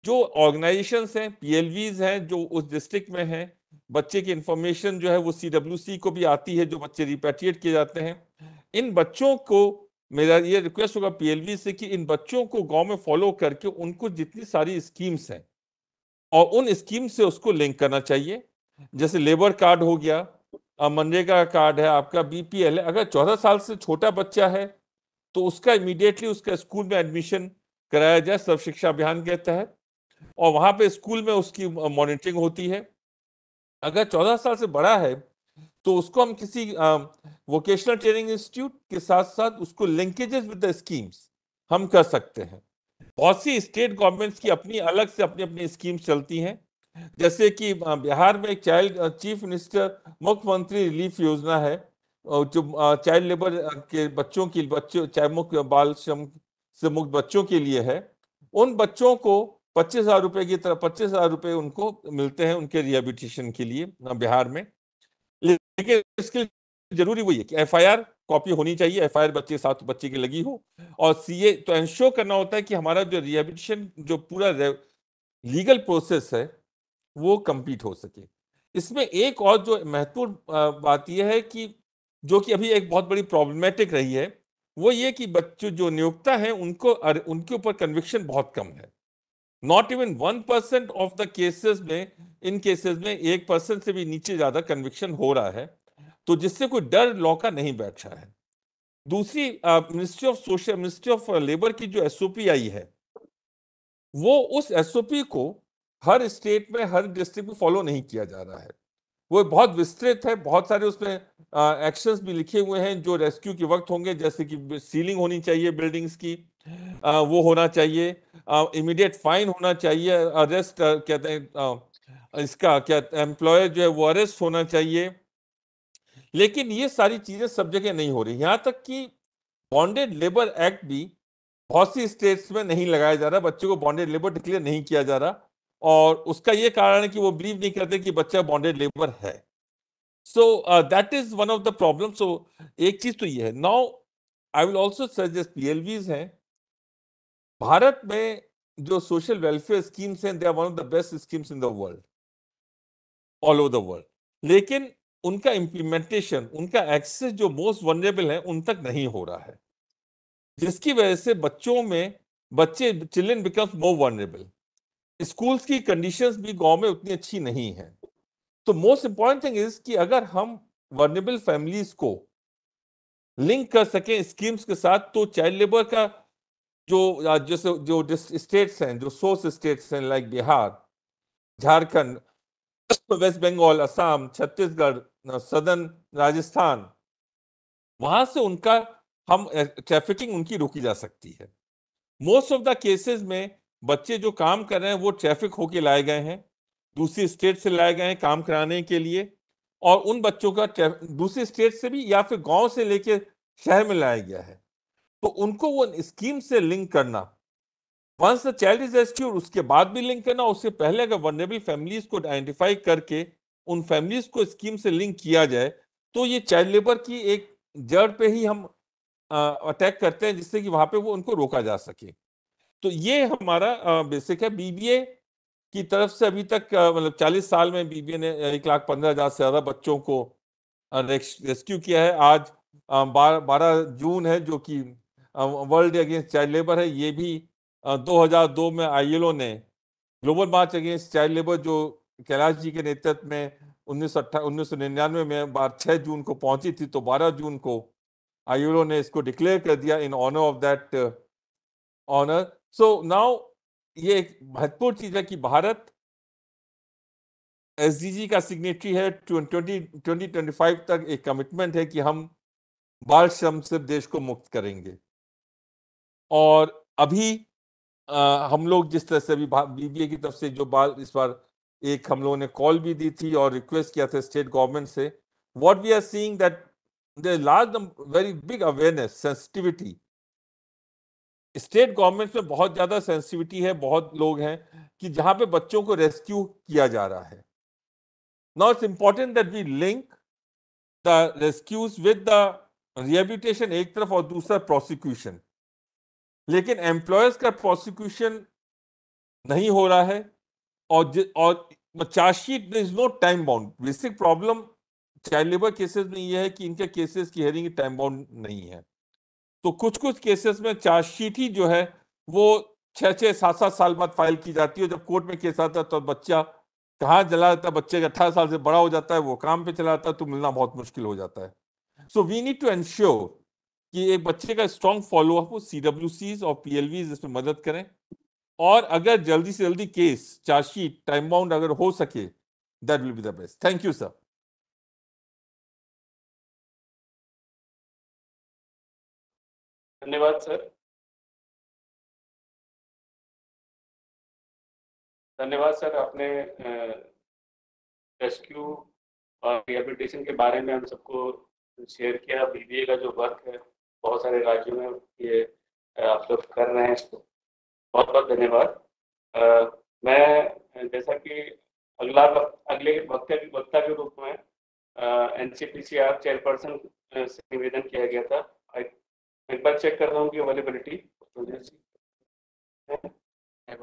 जो ऑर्गेनाइजेशंस हैं, PLVs हैं जो उस डिस्ट्रिक्ट में हैं, बच्चे की इंफॉर्मेशन जो है वो CWC को भी आती है, जो बच्चे रिपैट्रिएट किए जाते हैं। इन बच्चों को मेरा ये रिक्वेस्ट होगा PLV से कि इन बच्चों को गांव में फॉलो करके उनको जितनी सारी स्कीम्स हैं और उन स्कीम से उसको लिंक करना चाहिए। जैसे लेबर कार्ड हो गया, मनरेगा कार्ड है, आपका BPL है। अगर 14 साल से छोटा बच्चा है तो उसका इमीडिएटली उसका स्कूल में एडमिशन कराया जाए सर्व शिक्षा अभियान के तहत, और वहां पे स्कूल में उसकी मॉनिटरिंग होती है। अगर 14 साल से बड़ा है तो उसको हम किसी वोकेशनल ट्रेनिंग इंस्टीट्यूट के साथ साथ उसको लिंकेजेस विद द स्कीम्स हम कर सकते हैं। बहुत सी स्टेट गवर्नमेंट्स की अपनी अलग से अपनी अपनी स्कीम्स चलती हैं। जैसे कि बिहार में एक चाइल्ड चीफ मिनिस्टर मुख्यमंत्री रिलीफ योजना है, जो चाइल्ड लेबर के बच्चों की चाहे मुख्य बाल श्रम से मुक्त बच्चों के लिए है। उन बच्चों को 25,000 रुपए की तरह 25,000 रुपए उनको मिलते हैं उनके रिहेबिलिटेशन के लिए बिहार में। लेकिन इसके लिए जरूरी वही है कि FIR कॉपी होनी चाहिए, FIR बच्चे के साथ बच्चे की लगी हो, और CA तो इंश्योर करना होता है कि हमारा जो रिहेबिलिटेशन जो पूरा लीगल प्रोसेस है वो कंप्लीट हो सके। इसमें एक और जो महत्वपूर्ण बात यह है कि जो कि अभी एक बहुत बड़ी प्रॉब्लमेटिक रही है, वो ये कि बच्चों जो नियोक्ता हैं उनके ऊपर कन्विक्शन बहुत कम है। Not even 1% of the cases में, इन केसेस में 1% से भी नीचे ज्यादा कन्विक्शन हो रहा है, तो जिससे कोई डर लॉ का नहीं बैठ रहा है। दूसरी मिनिस्ट्री ऑफ लेबर की जो SOP आई है, वो उस SOP को हर स्टेट में हर डिस्ट्रिक्ट में फॉलो नहीं किया जा रहा है। वो बहुत विस्तृत है, बहुत सारे उसमें एक्शंस भी लिखे हुए हैं जो रेस्क्यू के वक्त होंगे, जैसे कि सीलिंग होनी चाहिए बिल्डिंग्स की, वो होना चाहिए, इमीडिएट फाइन होना चाहिए, अरेस्ट कहते हैं इसका क्या एम्प्लॉयर जो है वो अरेस्ट होना चाहिए। लेकिन ये सारी चीजें सब जगह नहीं हो रही। यहां तक कि बॉन्डेड लेबर एक्ट भी बहुत सी स्टेट्स में नहीं लगाया जा रहा, बच्चे को बॉन्डेड लेबर डिक्लेयर नहीं किया जा रहा, और उसका ये कारण है कि वो बिलीव नहीं करते कि बच्चा बॉन्डेड लेबर है। So that is one of the problem. So एक चीज तो ये है। Now I will also suggest PLVs हैं भारत में जो सोशल वेलफेयर स्कीम्स हैं, they are one of the best schemes in the world, all over the world. लेकिन उनका इंप्लीमेंटेशन, उनका एक्सेस जो मोस्ट वनरेबल है उन तक नहीं हो रहा है, जिसकी वजह से children becomes more vulnerable. Schools की कंडीशंस भी गांव में उतनी अच्छी नहीं है। तो मोस्ट इंपॉर्टेंट थिंग इज कि अगर हम वनरेबल फैमिलीज को लिंक कर सकें स्कीम्स के साथ, तो चाइल्ड लेबर का जैसे जो स्टेट्स हैं, जो सोर्स स्टेट्स हैं लाइक बिहार, झारखंड, वेस्ट बंगाल, असम, छत्तीसगढ़, सदर्न राजस्थान, वहां से उनका हम ट्रैफिकिंग उनकी रोकी जा सकती है। मोस्ट ऑफ द केसेस में बच्चे जो काम कर रहे हैं वो ट्रैफिक होके लाए गए हैं, दूसरी स्टेट से लाए गए हैं काम कराने के लिए, और उन बच्चों का दूसरी स्टेट से भी या फिर गांव से लेके शहर में लाया गया है। तो उनको वो स्कीम से लिंक करना, once the child is rescued उसके बाद भी लिंक करना, उससे पहले अगर वनरेबल फैमिलीज को आइडेंटिफाई करके उन फैमिलीज को स्कीम से लिंक किया जाए, तो ये चाइल्ड लेबर की एक जड़ पे ही हम अटैक करते हैं, जिससे कि वहां पे वो उनको रोका जा सके। तो ये हमारा बेसिक है। BBA की तरफ से अभी तक मतलब 40 साल में BBA ने 1,15,000 से ज्यादा बच्चों को रेस्क्यू किया है। आज 12 जून है, जो कि वर्ल्ड अगेंस्ट चाइल्ड लेबर है। ये भी 2002 में ILO ने ग्लोबल मार्च अगेंस्ट चाइल्ड लेबर, जो कैलाश जी के नेतृत्व में 1999 में 6 जून को पहुंची थी, तो 12 जून को ILO ने इसको डिक्लेयर कर दिया in honour of that honour. So now ये एक महत्वपूर्ण चीज है कि भारत SDG का सिग्नेटरी है। 2025 तक एक कमिटमेंट है कि हम बाल श्रम से देश को मुक्त करेंगे। और अभी हम लोग जिस तरह से अभी बीबीए की तरफ से जो बाल इस बार एक हम लोगों ने कॉल भी दी थी और रिक्वेस्ट किया था स्टेट गवर्नमेंट से, what we are seeing that there large very big awareness sensitivity. State government में बहुत ज्यादा सेंसिटिविटी है, बहुत लोग हैं कि जहां पे बच्चों को रेस्क्यू किया जा रहा है। Now it's important that we link the rescues with the rehabilitation एक तरफ और दूसरा प्रोसिक्यूशन। लेकिन एम्प्लॉयर्स का प्रोसिक्यूशन नहीं हो रहा है और chargesheet is no time bound. Basic problem child labour cases में यह है कि इनके केसेस की हेयरिंग टाइम बाउंड नहीं है। तो कुछ कुछ केसेस में चार्जशीट ही जो है वो 6-6, 7-7 साल बाद फाइल की जाती है। जब कोर्ट में केस आता है तो बच्चा कहाँ चला जाता है, बच्चे का 18 साल से बड़ा हो जाता है, वो काम पे चला जाता है, तो मिलना बहुत मुश्किल हो जाता है। So we need to ensure कि एक बच्चे का स्ट्रॉन्ग फॉलोअप हो, CWCs और PLVs इसमें मदद करें। और अगर जल्दी से जल्दी केस चार्जशीट टाइम बाउंड अगर हो सके, that will be the best. Thank you sir. धन्यवाद सर। धन्यवाद सर, आपने रेस्क्यू और रिहेबिलिटेशन के बारे में हम सबको शेयर किया। बीबीए का जो वर्क है बहुत सारे राज्यों में ये आप लोग कर रहे हैं इसको, बहुत बहुत धन्यवाद। मैं जैसा कि अगले वक्ता के रूप में NCPCR चेयरपर्सन से निवेदन किया गया था। एक बार चेक कर रहा हूँ कि अवेलेबिलिटी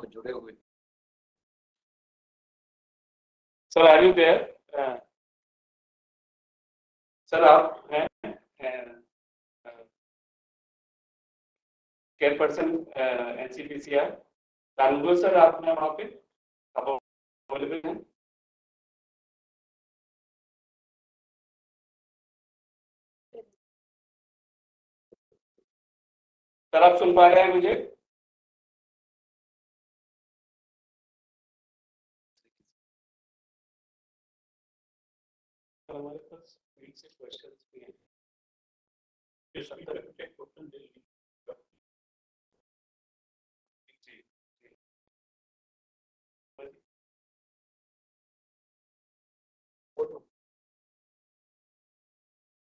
जुड़े हुए। Sir are you there? Sir आप हैं चेयरपर्सन NCPCR कानून सर, आप हैं वहाँ पे, आप अवेलेबल हैं? सर आप सुन पा रहे हैं मुझे? हमारे पास से क्वेश्चंस भी हैं। ये संदर्भ में क्वेश्चन दे लीजिए। जी, जी।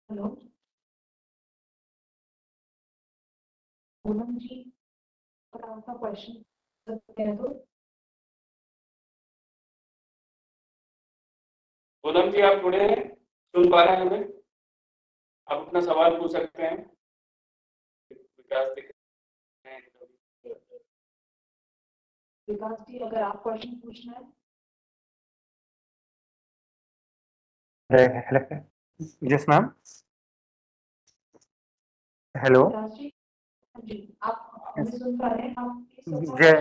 हेलो पूनम जी, और आपका क्वेश्चन कह दो। पूनम जी आप जुड़े हैं, सुन पा रहे हैं हमें? आप अपना सवाल पूछ सकते हैं। विकास दिख रहे हैं। विकास जी, अगर आप क्वेश्चन पूछना है। Yes ma'am. Hello Vikas ji, जी आप हमें सुन पा रहे हैं? आप जय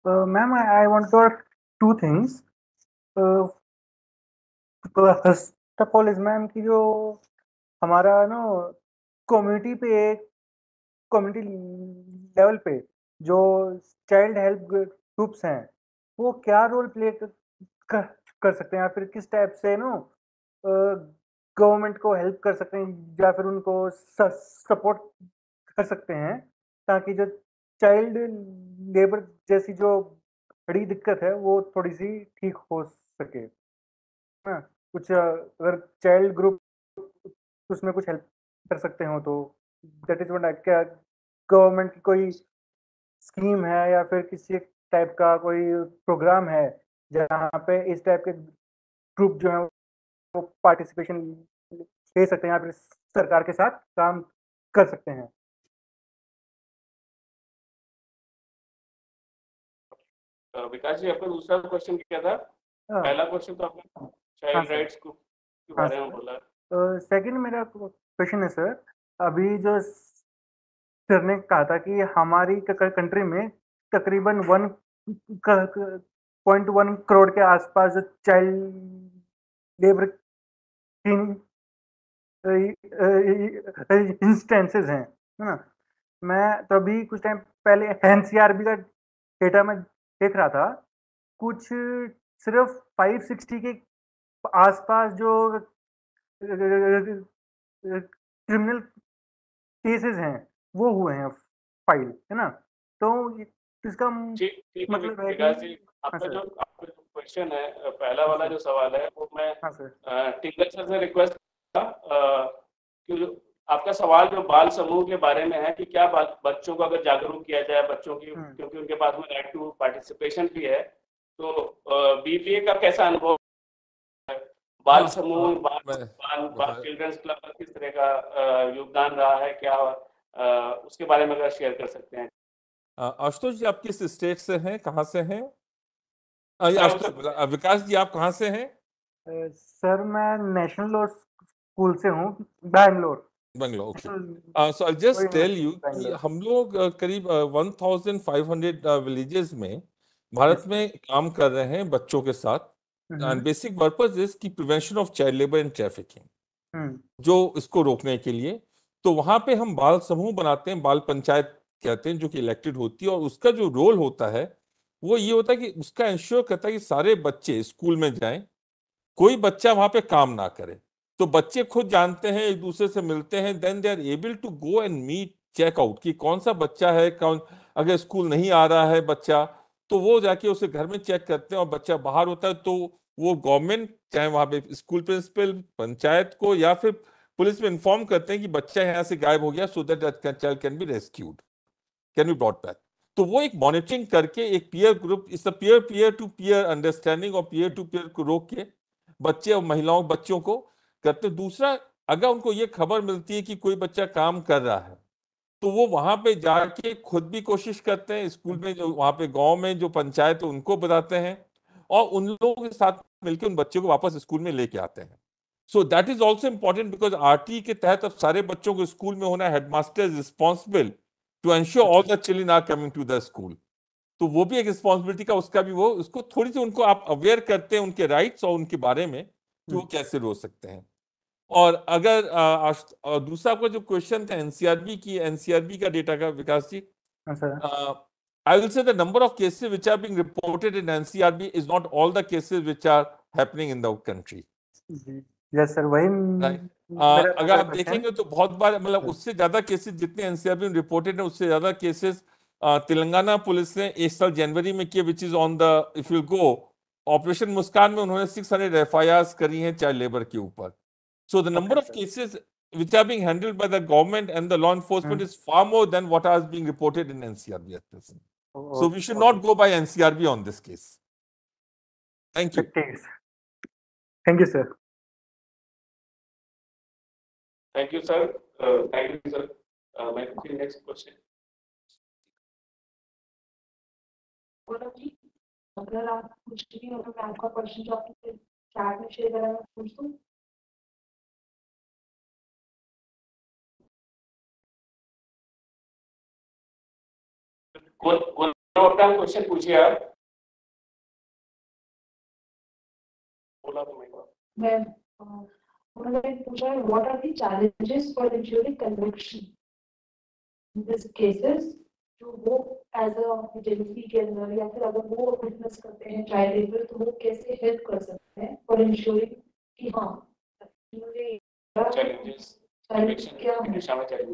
ma'am, I want to ask two things. First of all is ma'am की जो हमारा ना कम्युनिटी लेवल पे जो चाइल्ड हेल्प ग्रुप्स हैं वो क्या रोल प्ले कर सकते हैं, या फिर किस टाइप से नो गवर्नमेंट को हेल्प कर सकते हैं या फिर उनको सपोर्ट कर सकते हैं, ताकि जो चाइल्ड लेबर जैसी जो बड़ी दिक्कत है वो थोड़ी सी ठीक हो सके ना। कुछ अगर चाइल्ड ग्रुप उसमें कुछ हेल्प कर सकते हो तो दैट इज व्हाट। क्या गवर्नमेंट की कोई स्कीम है या फिर किसी टाइप का कोई प्रोग्राम है जहाँ पे इस टाइप के ग्रुप जो है वो पार्टिसिपेशन ले सकते हैं या फिर सरकार के साथ काम कर सकते हैं? विकास जी, आपका दूसरा क्वेश्चन क्या था? पहला क्वेश्चन तो आपने चाइल्ड राइट्स ग्रुप के बारे में बोला। सेकंड मेरा क्वेश्चन है सर, अभी जो सर ने कहा था कि हमारी कंट्री में तकरीबन 1.1 करोड़ के आसपास जो चाइल्ड लेबर इंस्टेंसेस हैं, है ना। मैं तो अभी कुछ टाइम पहले NCRB का डेटा में देख रहा था, कुछ सिर्फ 560 के आसपास जो क्रिमिनल केसेस हैं वो हुए हैं फाइल, है ना? तो इसका ठीक ठीक है मतलब है विकास कि जी, हाँ आपका सर, जो क्वेश्चन है, पहला वाला जो सवाल है वो मैं हाँ सर, टिंकल सर से रिक्वेस्ट कि आपका सवाल जो बाल समूह के बारे में है कि क्या बच्चों को अगर जागरूक किया जाए, बच्चों की, क्योंकि उनके पास में राइट टू पार्टिसिपेशन भी है, तो बीपीए का कैसा अनुभव है? बाल समूह, बाल चिल्ड्रंस क्लब का किस तरह का योगदान रहा है, क्या उसके बारे में अगर शेयर कर सकते हैं। आशुतोष जी, आप किस स्टेट से हैं, कहाँ से हैं? मैं विकास जी, आप कहाँ से हैं? सर मैं नेशनल लॉ स्कूल से हूँ, Bangalore. Bangalore, okay. So I just tell you कि बैंगलोर। हम लोग करीब 1500 विलेजेस में भारत में काम कर रहे हैं बच्चों के साथ। एंड बेसिक पर्पस इज की prevention of child labour and trafficking, जो इसको रोकने के लिए। तो वहां पे हम बाल समूह बनाते हैं, बाल पंचायत कहते हैं, जो कि इलेक्टेड होती है, और उसका जो रोल होता है वो ये होता है कि उसका इंश्योर करता है कि सारे बच्चे स्कूल में जाएं, कोई बच्चा वहां पे काम ना करे। तो बच्चे खुद जानते हैं, एक दूसरे से मिलते हैं, then they are able to go and meet, check out कि कौन सा बच्चा है, कौन अगर स्कूल नहीं आ रहा है बच्चा, तो वो जाके उसे घर में चेक करते हैं, और बच्चा बाहर होता है तो वो गवर्नमेंट, चाहे वहां पे स्कूल प्रिंसिपल, पंचायत को या फिर पुलिस में इन्फॉर्म करते हैं कि बच्चा यहाँ से गायब हो गया, so that child can be rescued, can be brought back. तो वो एक मॉनिटरिंग करके, एक पीयर ग्रुप, इस peer peer to peer understanding और पीयर टू पीयर को रोक के बच्चे और महिलाओं बच्चों को करते। दूसरा, अगर उनको ये खबर मिलती है कि कोई बच्चा काम कर रहा है, तो वो वहां पे जाके खुद भी कोशिश करते हैं, स्कूल में जो वहां पे गांव में जो पंचायत है उनको बताते हैं, और उन लोगों के साथ मिलकर उन बच्चों को वापस स्कूल में लेके आते हैं। So that is also important, because RT के तहत अब सारे बच्चों को स्कूल में होना, headmaster is responsible to ensure all the children are coming to the school. तो वो भी एक रिस्पॉन्सिबिलिटी का, उसका भी वो, उसको थोड़ी सी उनको आप अवेयर करते हैं उनके राइट्स और उनके बारे में कि वो कैसे रो सकते हैं। और अगर दूसरा आपका जो क्वेश्चन था एनसीआरबी की, एनसीआरबी का डेटा का, विकास जी, I will say the number of cases which are being reported in NCRB is not all the cases which are happening in the country. Yes sir, वही अगर आप देखेंगे तो बहुत बार, मतलब उससे ज्यादा केसेस जितने एनसीआरबी में रिपोर्टेड है, उससे ज्यादा केसेस तेलंगाना पुलिस ने इस साल जनवरी में किए, which is on the, if you go operation Muskaan में उन्होंने 600 एफआईआर करी हैं चाइल्ड लेबर के ऊपर। So the number of cases which are being handled by the government and the law enforcement is far more than what is being reported in NCRB at present. So we should not go by NCRB on this case. Thank you. Thank you, sir. Thank you, sir. Thank you, sir. My next question. अगर आप कुछ भी हो तो मैं आपका क्वेश्चन जो आपके चैट में शेयर करा मैं पूछ दूं। कौन अपना क्वेश्चन पूछिए आप। बोला तो मैं उन्होंने पूछा है what are the challenges for ensuring conviction in this cases, जो वो एज अ एजेंसी के अंदर या फिर अगर वो विटनेस करते हैं चाइल्ड लेबर, तो वो कैसे हेल्प कर सकते हैं फॉर इंश्योरिंग कि हाँ चैलेंजेस क्या है।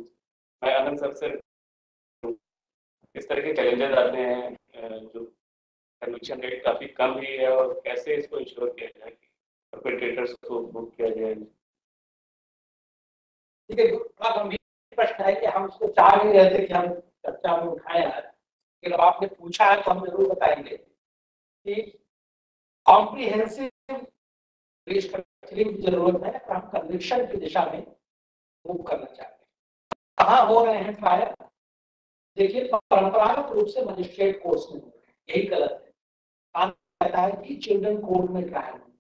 मैं आनंद सर से इस तरह के चैलेंजेस आते हैं जो कन्विक्शन रेट काफी कम ही है, और कैसे इसको इंश्योर किया जाए कि परपेट्रेटर्स को बुक किया जाए। ठीक है, बड़ा गंभीर प्रश्न है कि हम इसको चाह नहीं रहे थे कि हम चर्चा में उठाए हैं, लेकिन अब आपने पूछा है तो हम जरूर बताएंगे कि कॉम्प्रिहेंसिव रिस्ट्रक्चरिंग की जरूरत है, हम कन्विक्शन की दिशा में मूव करना चाहते हैं। कहाँ हो रहे हैं ट्रायल? देखिए, परंपरागत रूप से मजिस्ट्रेट कोर्ट्स में हो रहे हैं, यही गलत है। कानून कहता है कि चिल्ड्रन कोर्ट में ट्रायल होते हैं,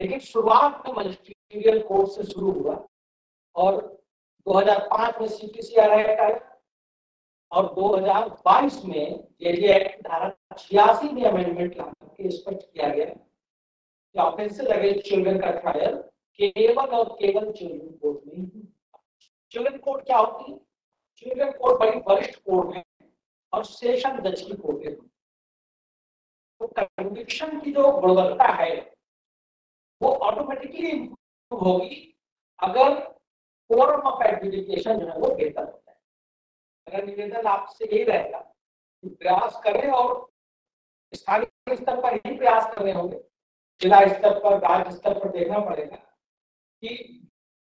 लेकिन शुरुआत में मजिस्ट्रियल कोर्ट से शुरू हुआ, और 2005 में सीपीसीआर एक्ट आया, और 2022 में जेडी एक्ट धारा 86 में अमेंडमेंट लाकर स्पष्ट किया गया कि ऑफेंसेस अगेंस्ट चिल्ड्रन का ट्रायल केवल और केवल चिल्ड्रन कोर्ट में ही। चिल्ड्रन कोर्ट क्या होती है? चिल्ड्रन कोर्ट बड़ी वरिष्ठ कोर्ट है और सेशन जज की कोर्ट है। तो कन्विक्शन की जो गुणवत्ता है वो ऑटोमेटिकली इम्प्रूव होगी अगर फॉर्म ऑफ एडजुडिकेशन जो है वो बेहतर होता है। अगर निवेदन आपसे यही रहेगा कि प्रयास करें और स्थानीय स्तर पर ही प्रयास कर रहे होंगे, जिला स्तर पर, राज्य स्तर पर देखना पड़ेगा कि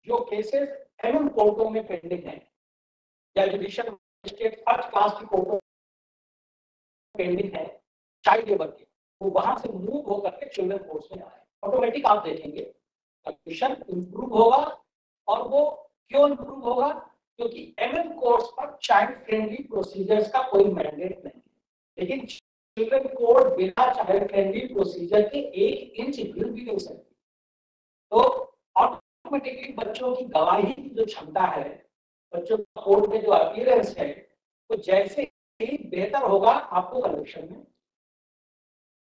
जो केसेस एमएम कोर्टों में पेंडिंग है या जुडिशियल मजिस्ट्रेट फर्स्ट क्लास की कोर्टों पेंडिंग है चाइल्ड लेबर के, वो वहां से मूव होकर के चिल्ड्रन कोर्ट्स में आए, ऑटोमेटिक आप देखेंगे कंडीशन इंप्रूव होगा। और वो क्यों इंप्रूव होगा? क्योंकि एमएम कोर्ट्स पर चाइल्ड फ्रेंडली प्रोसीजर्स का कोई मैंडेट नहीं है, लेकिन चिल्ड्रन कोर्ट बिना चाइल्ड फ्रेंडली प्रोसीजर के 1 इंच हिल भी नहीं सकती। तो ऑटोमेटिकली बच्चों की गवाही की जो क्षमता है, बच्चों का कोर्ट में जो अपीयरेंस है, तो जैसे ही बेहतर होगा आपको कन्विक्शन में।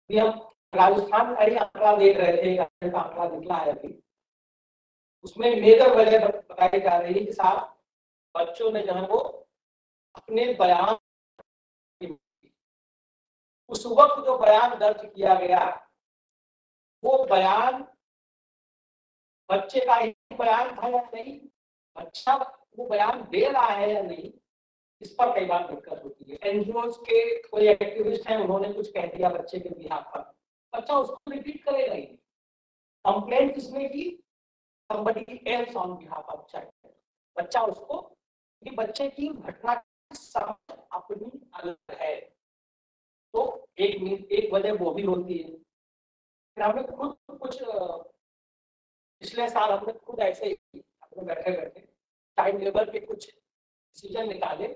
हम राजस्थान का ही आंकड़ा देख रहे थे, आंकड़ा निकला है अभी, उसमें मेजर वजह बताई जा रही है कि साहब बच्चों ने जो है वो अपने बयान, उस वक्त जो बयान दर्ज किया गया वो बयान बच्चे का ही बयान था या नहीं, बच्चा वो बयान दे रहा है या नहीं, इस पर कई बार दिक्कत होती है। एनजीओज के कोई एक्टिविस्ट हैं, उन्होंने कुछ कह दिया बच्चे के बिहाफ पर, बच्चा उसको रिपीट करेगा ही। कंप्लेंट किसने की? somebody else on behalf of child, बच्चा उसको, कि बच्चे की घटना की समझ अपनी अलग है, तो एक वजह वो भी होती है। फिर हमने खुद कुछ पिछले साल हमने खुद ऐसे ही अपने बैठे बैठे चाइल्ड लेबर के कुछ डिसीजन निकाले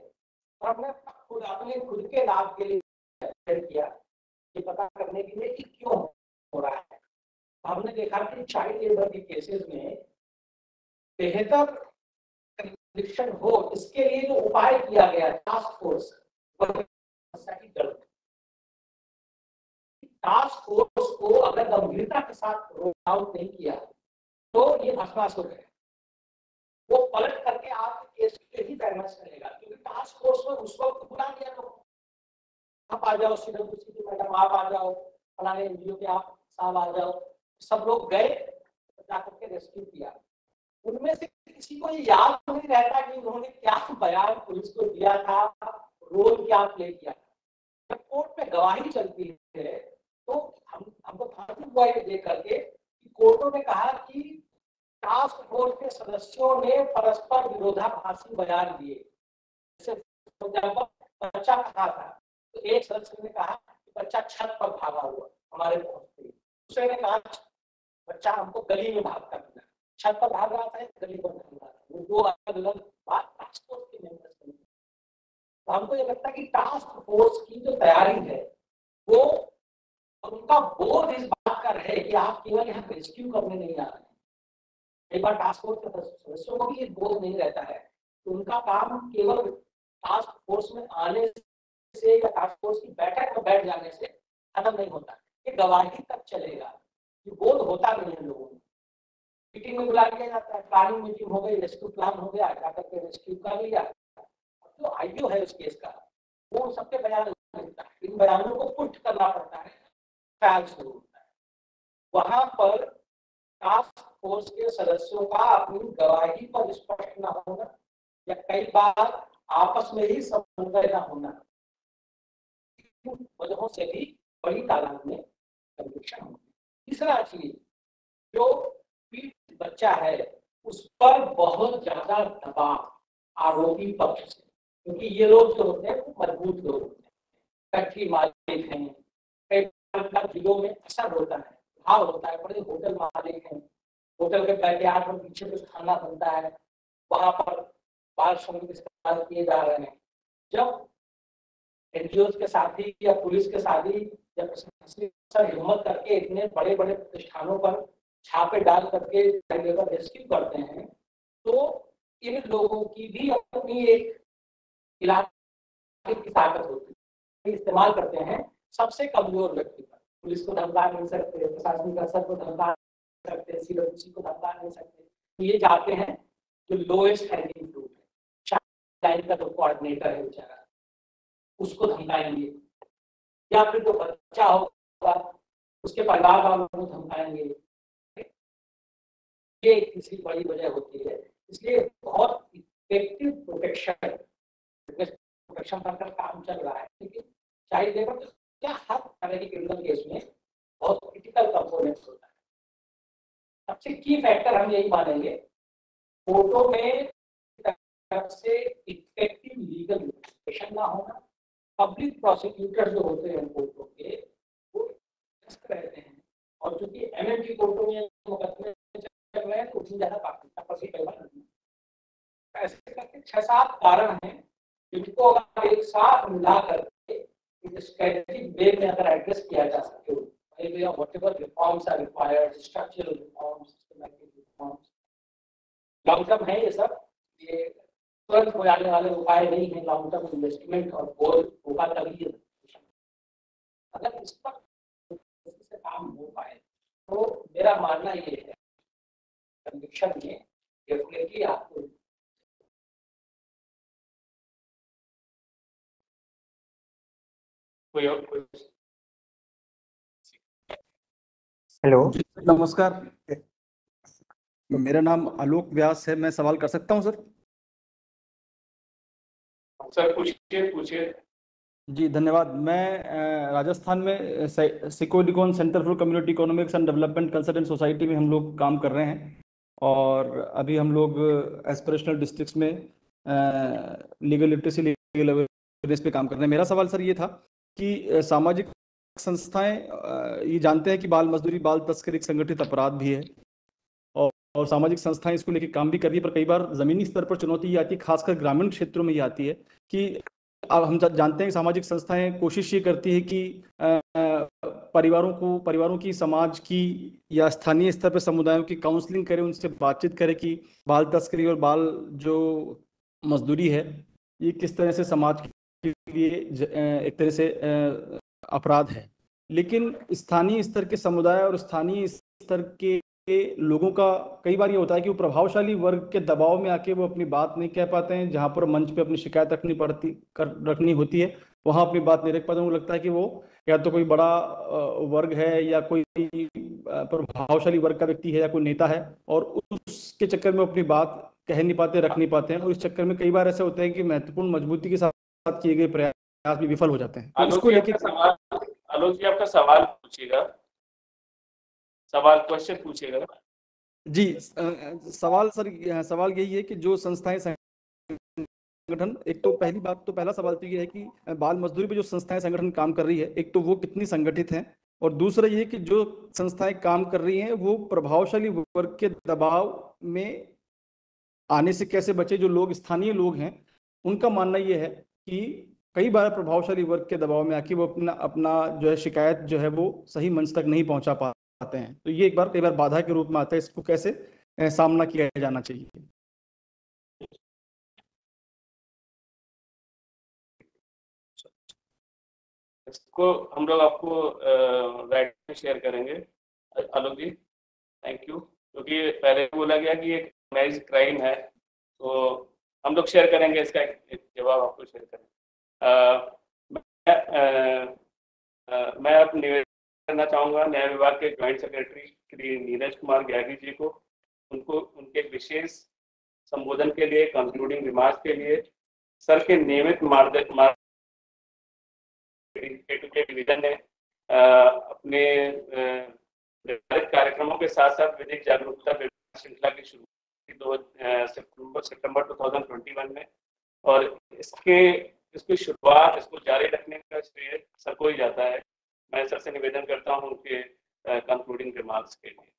और हमने खुद के लाभ के लिए किया, ये पता करने के लिए कि क्यों हो रहा है। हमने देखा कि चाइल्ड लेबर के केसेस में बेहतर कन्विक्शन हो, इसके लिए जो उपाय किया गया टास्क फोर्स, टास्क फोर्स को अगर गंभीरता के साथ रोल आउट नहीं किया तो ये भस्मासुर है, वो पलट करके आपके केस पे ही डैमेज करेगा। क्योंकि टास्क फोर्स में उस वक्त बुला दिया तो आप आ जाओ, सीडब्ल्यूसी की मैडम आप आ जाओ, फलाने एनजीओ के आप साहब आ जाओ, सब लोग गए जाकर के रेस्क्यू किया। उनमें से किसी को ये याद नहीं रहता कि उन्होंने क्या बयान पुलिस को दिया था, रोल क्या प्ले किया था। जब कोर्ट में गवाही चलती है तो हमको फांसी हुआ ये देख करके कि कोर्टों ने कहा कि टास्क फोर्स के सदस्यों ने परस्पर विरोधाभासी बयान दिए। जैसे बच्चा कहा था तो एक सदस्य ने कहा कि बच्चा छत पर भागा हुआ हमारे पहुंचते, दूसरे ने कहा बच्चा हमको गली में भागता मिला, छत पर भाग रहा था, गली पर भाग रहा था। वो दो अलग अलग बात टास्क फोर्स के मेंबर्स ने। तो हमको ये लगता है कि टास्क फोर्स की जो तैयारी है वो, उनका बोध इस बात का रहे कि आप केवल यहाँ रेस्क्यू करने नहीं आ रहे हैं। एक बार टास्क फोर्स के सदस्यों को भी ये बोध नहीं रहता है तो उनका काम केवल टास्क फोर्स में आने से या टास्क फोर्स की बैठक में बैठ जाने से खत्म नहीं होता, ये गवाही तक चलेगा। ये बोध होता नहीं है लोगों को। मीटिंग में बुला लिया जाता है, प्लानिंग मीटिंग हो गई, रेस्क्यू प्लान हो गया, जाकर के रेस्क्यू कर लिया। जो आईओ है उस केस का वो सबके बयान लिखता है, इन बयानों को पुष्ट करना पड़ता है, ट्रायल शुरू होता है। वहां पर टास्क फोर्स के सदस्यों का अपनी गवाही पर स्पष्ट न होना या कई बार आपस में ही समन्वय न होना, वजहों से भी बड़ी तादाद में कन्विक्शन होती है। तीसरा चीज, जो पीड़ित बच्चा है उस पर बहुत ज्यादा दबाव आरोपी पक्ष से, क्योंकि ये लोग जो होते हैं वो मजबूत लोग होते हैं, फैक्ट्री मालिक हैं, कई बार जिलों में असर होता है, भाव होता है, बड़े होटल मालिक हैं, होटल के बैकयार्ड में पीछे कुछ खाना बनता है, वहां पर बाल श्रम इस्तेमाल किए जा रहे हैं। जब एनजीओ के साथी या पुलिस के साथी जब हिम्मत करके इतने बड़े बड़े प्रतिष्ठानों पर छापे डाल करके रेस्क्यू करते हैं तो इन लोगों की भी अपनी एक इलाके की ताकत होती है, इस्तेमाल करते हैं सबसे कमजोर व्यक्ति पर। पुलिस को धमका नहीं सकते, प्रशासनिक अस्तर को धमका नहीं सकते, सीडब्ल्यूसी को धमका नहीं सकते। ये जाते हैं जो लोएस्ट हैंगिंग फ्रूट है, लाइन का जो कोऑर्डिनेटर है बेचारा, उसको धमकाएंगे, या फिर जो बच्चा होगा उसके परिवार वालों को धमकाएंगे। ये एक तीसरी बड़ी वजह होती है। इसलिए बहुत इफेक्टिव प्रोटेक्शन पर काम चल रहा है, लेकिन चाइल्ड लेबर क्या हर तरह के क्रिमिनल केस में बहुत क्रिटिकल कंपोनेंट्स होता है। सबसे की फैक्टर हम यही मानेंगे, कोर्टों में तरफ से इफेक्टिव लीगल रिप्रेजेंटेशन ना होना, पब्लिक प्रोसिक्यूटर जो होते हैं कोर्टों के वो व्यस्त रहते हैं, और चूंकि एमएमटी कोर्टों में मुकदमे चल रहे हैं तो उतनी ज्यादा पार्टिसिपेशन ऐसे करके 6-7 कारण हैं जिनको अगर एक साथ मिला करके स्ट्रेटेजिक वे में अगर एड्रेस किया जा सके, whatever reforms are required, structural reforms, systematic reforms, long term है ये सब, ये तुरंत हो जाने वाले उपाय नहीं है। लॉन्ग टर्म इन्वेस्टमेंट और गोल होगा तभी ये, अगर इस पर से काम हो पाए तो मेरा मानना ये है कन्विक्शन में डेफिनेटली आपको हेलो नमस्कार, मेरा नाम आलोक व्यास है। मैं सवाल कर सकता हूं सर? सर पूछिए। जी धन्यवाद। मैं राजस्थान में CECOEDECON centre for community economics and development consultant society में हम लोग काम कर रहे हैं, और अभी हम लोग एस्पिरेशनल डिस्ट्रिक्ट्स में लीगल लिटरेसी, लीगल अवेयरनेस पे काम कर रहे हैं। मेरा सवाल सर ये था कि सामाजिक संस्थाएं ये जानते हैं कि बाल मजदूरी, बाल तस्करी एक संगठित अपराध भी है, और सामाजिक संस्थाएं इसको लेकर काम भी कर रही है, पर कई बार जमीनी स्तर पर चुनौती ये आती है, खासकर ग्रामीण क्षेत्रों में ये आती है कि अब हम जानते हैं कि सामाजिक संस्थाएं कोशिश ये करती है कि परिवारों की, समाज की या स्थानीय स्तर पर समुदायों की काउंसलिंग करे, उनसे बातचीत करे कि बाल तस्करी और बाल जो मजदूरी है ये किस तरह से समाज के लिए एक तरह से अपराध है। लेकिन स्थानीय स्तर के समुदाय और स्थानीय स्तर के लोगों का कई बार ये होता है कि वो प्रभावशाली वर्ग के दबाव में आके वो अपनी बात नहीं कह पाते हैं। जहां पर मंच पे अपनी शिकायत रखनी होती है वहां अपनी बात नहीं रख पाते। उनको लगता है कि वो या तो कोई बड़ा वर्ग है या कोई प्रभावशाली वर्ग का व्यक्ति है या कोई नेता है, और उसके चक्कर में अपनी बात कह नहीं पाते, रख नहीं पाते हैं, और इस चक्कर में कई बार ऐसे होते हैं कि महत्वपूर्ण मजबूती के साथ किए गए प्रयास भी विफल हो जाते हैं। आलोक जी आपका सवाल पूछिएगा, क्वेश्चन पूछिएगा। जी सवाल यही है कि जो संस्थाएं संगठन, एक तो पहली बात तो पहला सवाल तो ये है कि बाल मजदूरी पे जो संस्थाएं संगठन काम कर रही है, एक तो वो कितनी संगठित हैं, और दूसरा ये कि जो संस्थाएं काम कर रही हैं वो प्रभावशाली वर्ग के दबाव में आने से कैसे बचे। जो लोग स्थानीय लोग हैं उनका मानना ये है कि कई बार प्रभावशाली वर्ग के दबाव में आके वो अपना जो है शिकायत जो है वो सही मंच तक नहीं पहुंचा पाते हैं। तो ये एक बार कई बार बाधा के रूप में आता है। इसको कैसे सामना किया जाना चाहिए? इसको हम लोग आपको राइट में शेयर करेंगे आलोक जी, थैंक यू। क्योंकि पहले बोला गया कि एक ऑर्गेनाइज्ड क्राइम है, तो हम लोग शेयर करेंगे, इसका एक जवाब आपको शेयर करेंगे। मैं अब निवेदन करना चाहूँगा न्याय विभाग के ज्वाइंट सेक्रेटरी श्री नीरज कुमार ग्यागी जी को, उनको उनके विशेष संबोधन के लिए, कंक्लूडिंग रिमार्क्स के लिए सर के नियमित मार्गदर्शन डिवीजन ने अपने निर्धारित कार्यक्रमों के साथ साथ विधिक जागरूकता श्रृंखला की शुरुआत सितंबर 2021 में, और इसकी शुरुआत, इसको जारी रखने का श्रेय सर को ही जाता है। मैं सर से निवेदन करता हूं उनके कंक्लूडिंग रिमार्क्स के लिए।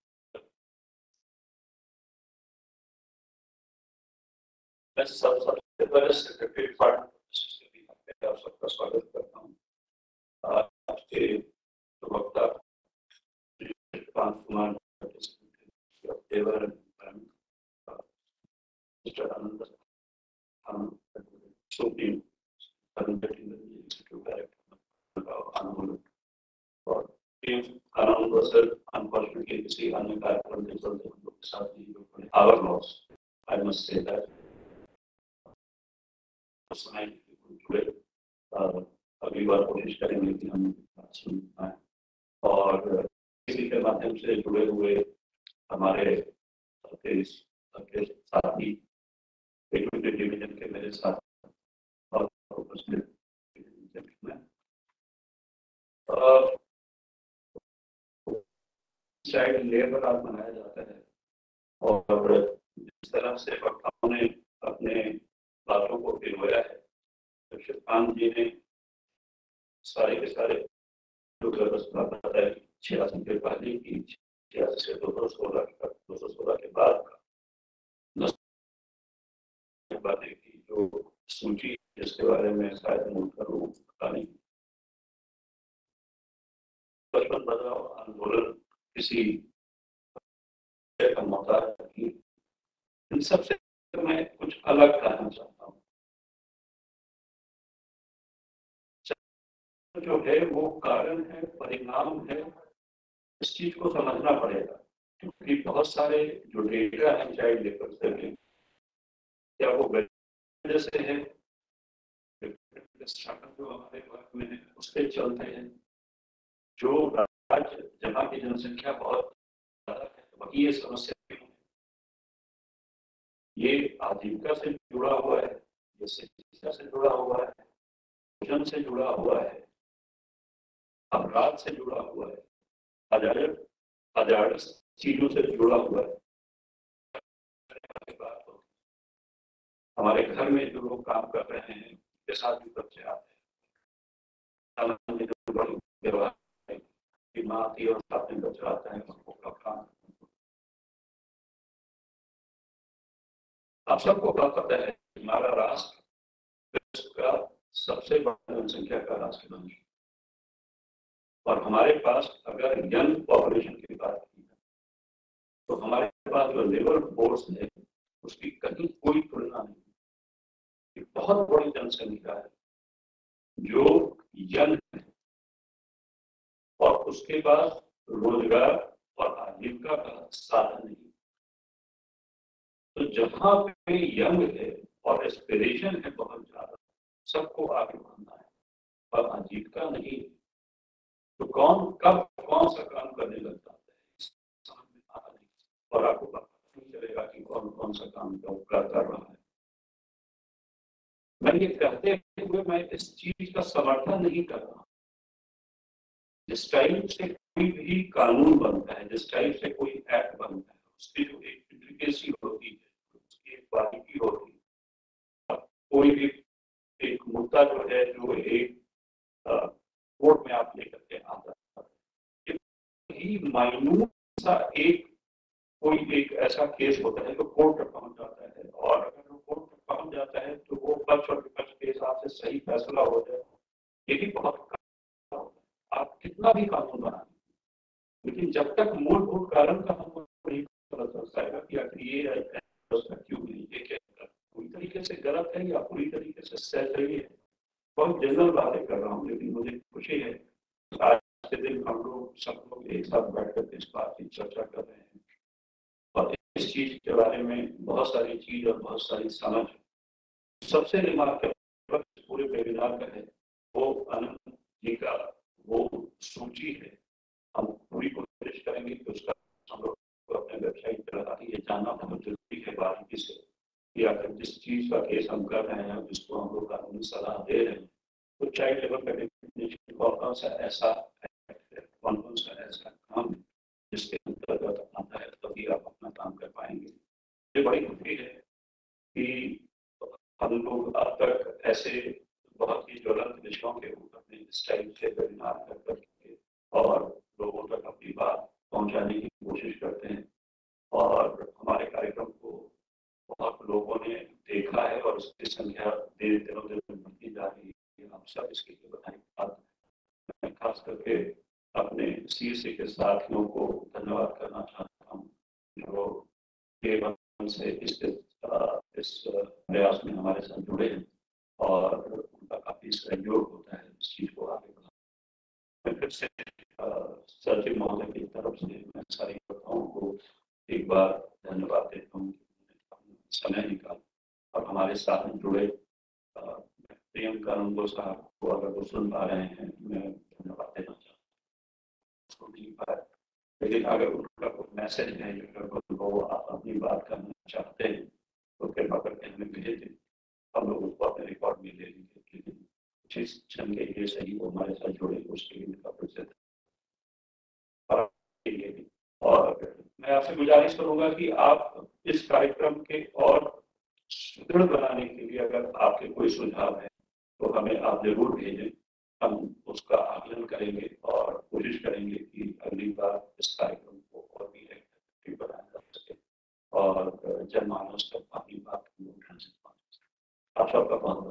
सबसे पहले सेक्रेटरी डिपार्टमेंट आप सबका स्वागत करता हूँ। आज के वक्ता कुमार unfortunately किसी अन्य कार्यक्रम के चलते हम लोग के साथ नहीं जुड़ पाए। Our loss, I must say that. अगली बार कोशिश करेंगे कि हम सुन पाए, और इसी के माध्यम से जुड़े हुए हमारे के साथी इक्विटी डिवीजन के मेरे साथ और उपस्थित चाइल्ड लेबर आज मनाया जाता है और जिस तरह से वक्ताओं ने अपने बातों को पिरोया है, तो शिवकांत जी ने सारे के सारे जो व्यवस्था बताई 86 के पहले की 86 से 216 का 216 के बाद का 10 की जो सूची जिसके बारे में शायद मुल्क लोग पता नहीं। 55 बदलाव आंदोलन किसी का मौका की, इन सबसे मैं कुछ अलग कहना चाहता हूँ। जो है वो कारण है, परिणाम है, इस चीज को समझना पड़ेगा क्योंकि बहुत सारे जो डेटा है चाइल्ड लेबर से क्या वो वजह से है जो हमारे वर्ग में है उसके चलते हैं। जो राज्य जहाँ की जनसंख्या बहुत ज्यादा है वही ये समस्या है। ये आजीविका से जुड़ा हुआ है, ये शिक्षा से जुड़ा हुआ है, भोजन से जुड़ा हुआ है, अपराध से जुड़ा हुआ है, अजायब चीजों से जुड़ा हुआ है। हमारे घर में जो लोग काम कर रहे हैं उनके साथ भी बच्चे आते हैं, माँ आती है और साथ में बच्चा आता है, उनको काम। आप सबको पता है हमारा राष्ट्र का सबसे बड़ा जनसंख्या का राष्ट्र बन चुका और हमारे पास अगर यंग पॉपुलेशन की बात की तो हमारे पास जो लेबर फोर्स है उसकी कहीं कोई तुलना नहीं। बहुत बड़ी जनसंख्या है जो यंग है और उसके पास रोजगार और आजीविका का साधन नहीं। तो जहां पे यंग है और एस्पिरेशन है बहुत ज्यादा, सबको आगे बढ़ना है और आजीविका नहीं, तो कौन सा काम करने लग जाता है समझ में आ नहीं और आपको पता नहीं चलेगा कि कौन सा काम कर रहा है। मैं ये कहते हुए मैं इस चीज का समर्थन नहीं कर रहा। जिस टाइप से कोई भी कानून बनता है, जिस टाइप से कोई एक्ट बनता है, उसकी जो एक इंट्रिकेसी होती है, उसकी एक बारीकी होती है। कोई भी एक मुद्दा जो है जो एक कोर्ट में आप लेकर के आता है, ही माइन्यूट सा कोई एक ऐसा केस होता है जो कोर्ट तक पहुंच जाता है और अगर वो कोर्ट तक पहुंच जाता है तो वो पक्ष और विपक्ष के हिसाब से सही फैसला हो जाए। ये भी बहुत आप कितना भी कानून बना लेकिन जब तक मूलभूत कारण का हमको नहीं पता चल जाएगा कि आखिर ये क्यों नहीं, ये क्या पूरी तरीके से गलत है या पूरी तरीके से सही है। बहुत जनरल बातें कर रहा हूँ लेकिन मुझे खुशी है आज के दिन हम लोग सब लोग एक साथ बैठकर इस बात की चर्चा कर रहे हैं और इस चीज के बारे में बहुत सारी चीज और बहुत सारी समझ। सबसे रिमार्केबल पूरे वेबिनार का है वो आनंद जी का वो सूची है। हम पूरी कोशिश करेंगे कि उसका हम लोग अपने वेबसाइट पर लगा ये जानना बहुत जरूरी है बारीकी से कि अगर जिस चीज का केस हम कर रहे हैं जिसको हम लोग कानूनी सलाह दे रहे हैं तो चाइल्ड लेबर का डेफिनेशन कौन सा ऐसा काम जिसके अंतर्गत आता है तभी आप अपना काम कर पाएंगे। ये बड़ी खुशी है कि हम लोग अब तक ऐसे बहुत ही ज्वलंत विषयों के ऊपर में इस टाइप से वेबिनार करके और लोगों तक अपनी बात पहुंचाने की कोशिश करते हैं और हमारे कार्यक्रम को बहुत लोगों ने देखा है और उसकी संख्या दिनों दिन बढ़ती जा रही है। हम सब इसके लिए बधाई। मैं खास करके अपने CSC के साथियों को धन्यवाद करना चाहता हूँ जो केवल से इस प्रयास में हमारे साथ जुड़े हैं और उनका काफी सहयोग होता है इस चीज को आगे बढ़ाने। मैं फिर से सचिव महोदय की तरफ से मैं सारी वक्ताओं को एक बार धन्यवाद देता हूँ समय निकाल और हमारे साथ जुड़े। प्रियंका नंदो साहब को अगर वो सुन पा रहे हैं मैं धन्यवाद देना चाहता हूँ। लेकिन अगर उनका कोई मैसेज है वो आप अपनी बात करना चाहते हैं तो कृपा करके हमें भेज दें, हम लोग उसको अपने रिकॉर्ड में ले लेंगे। जिस क्षण के लिए सही वो हमारे साथ जुड़े उसके लिए उनका प्रतिशत और मैं आपसे गुजारिश करूंगा कि आप इस कार्यक्रम के और सुदृढ़ बनाने के लिए अगर आपके कोई सुझाव है तो हमें आप जरूर भेजें, हम उसका आकलन करेंगे और कोशिश करेंगे कि अगली बार इस कार्यक्रम को और भी एक्टिव बनाया जा सके और जनमानस तक अपनी बात को ढंग से पहुंचा सके। आप सबका बहुत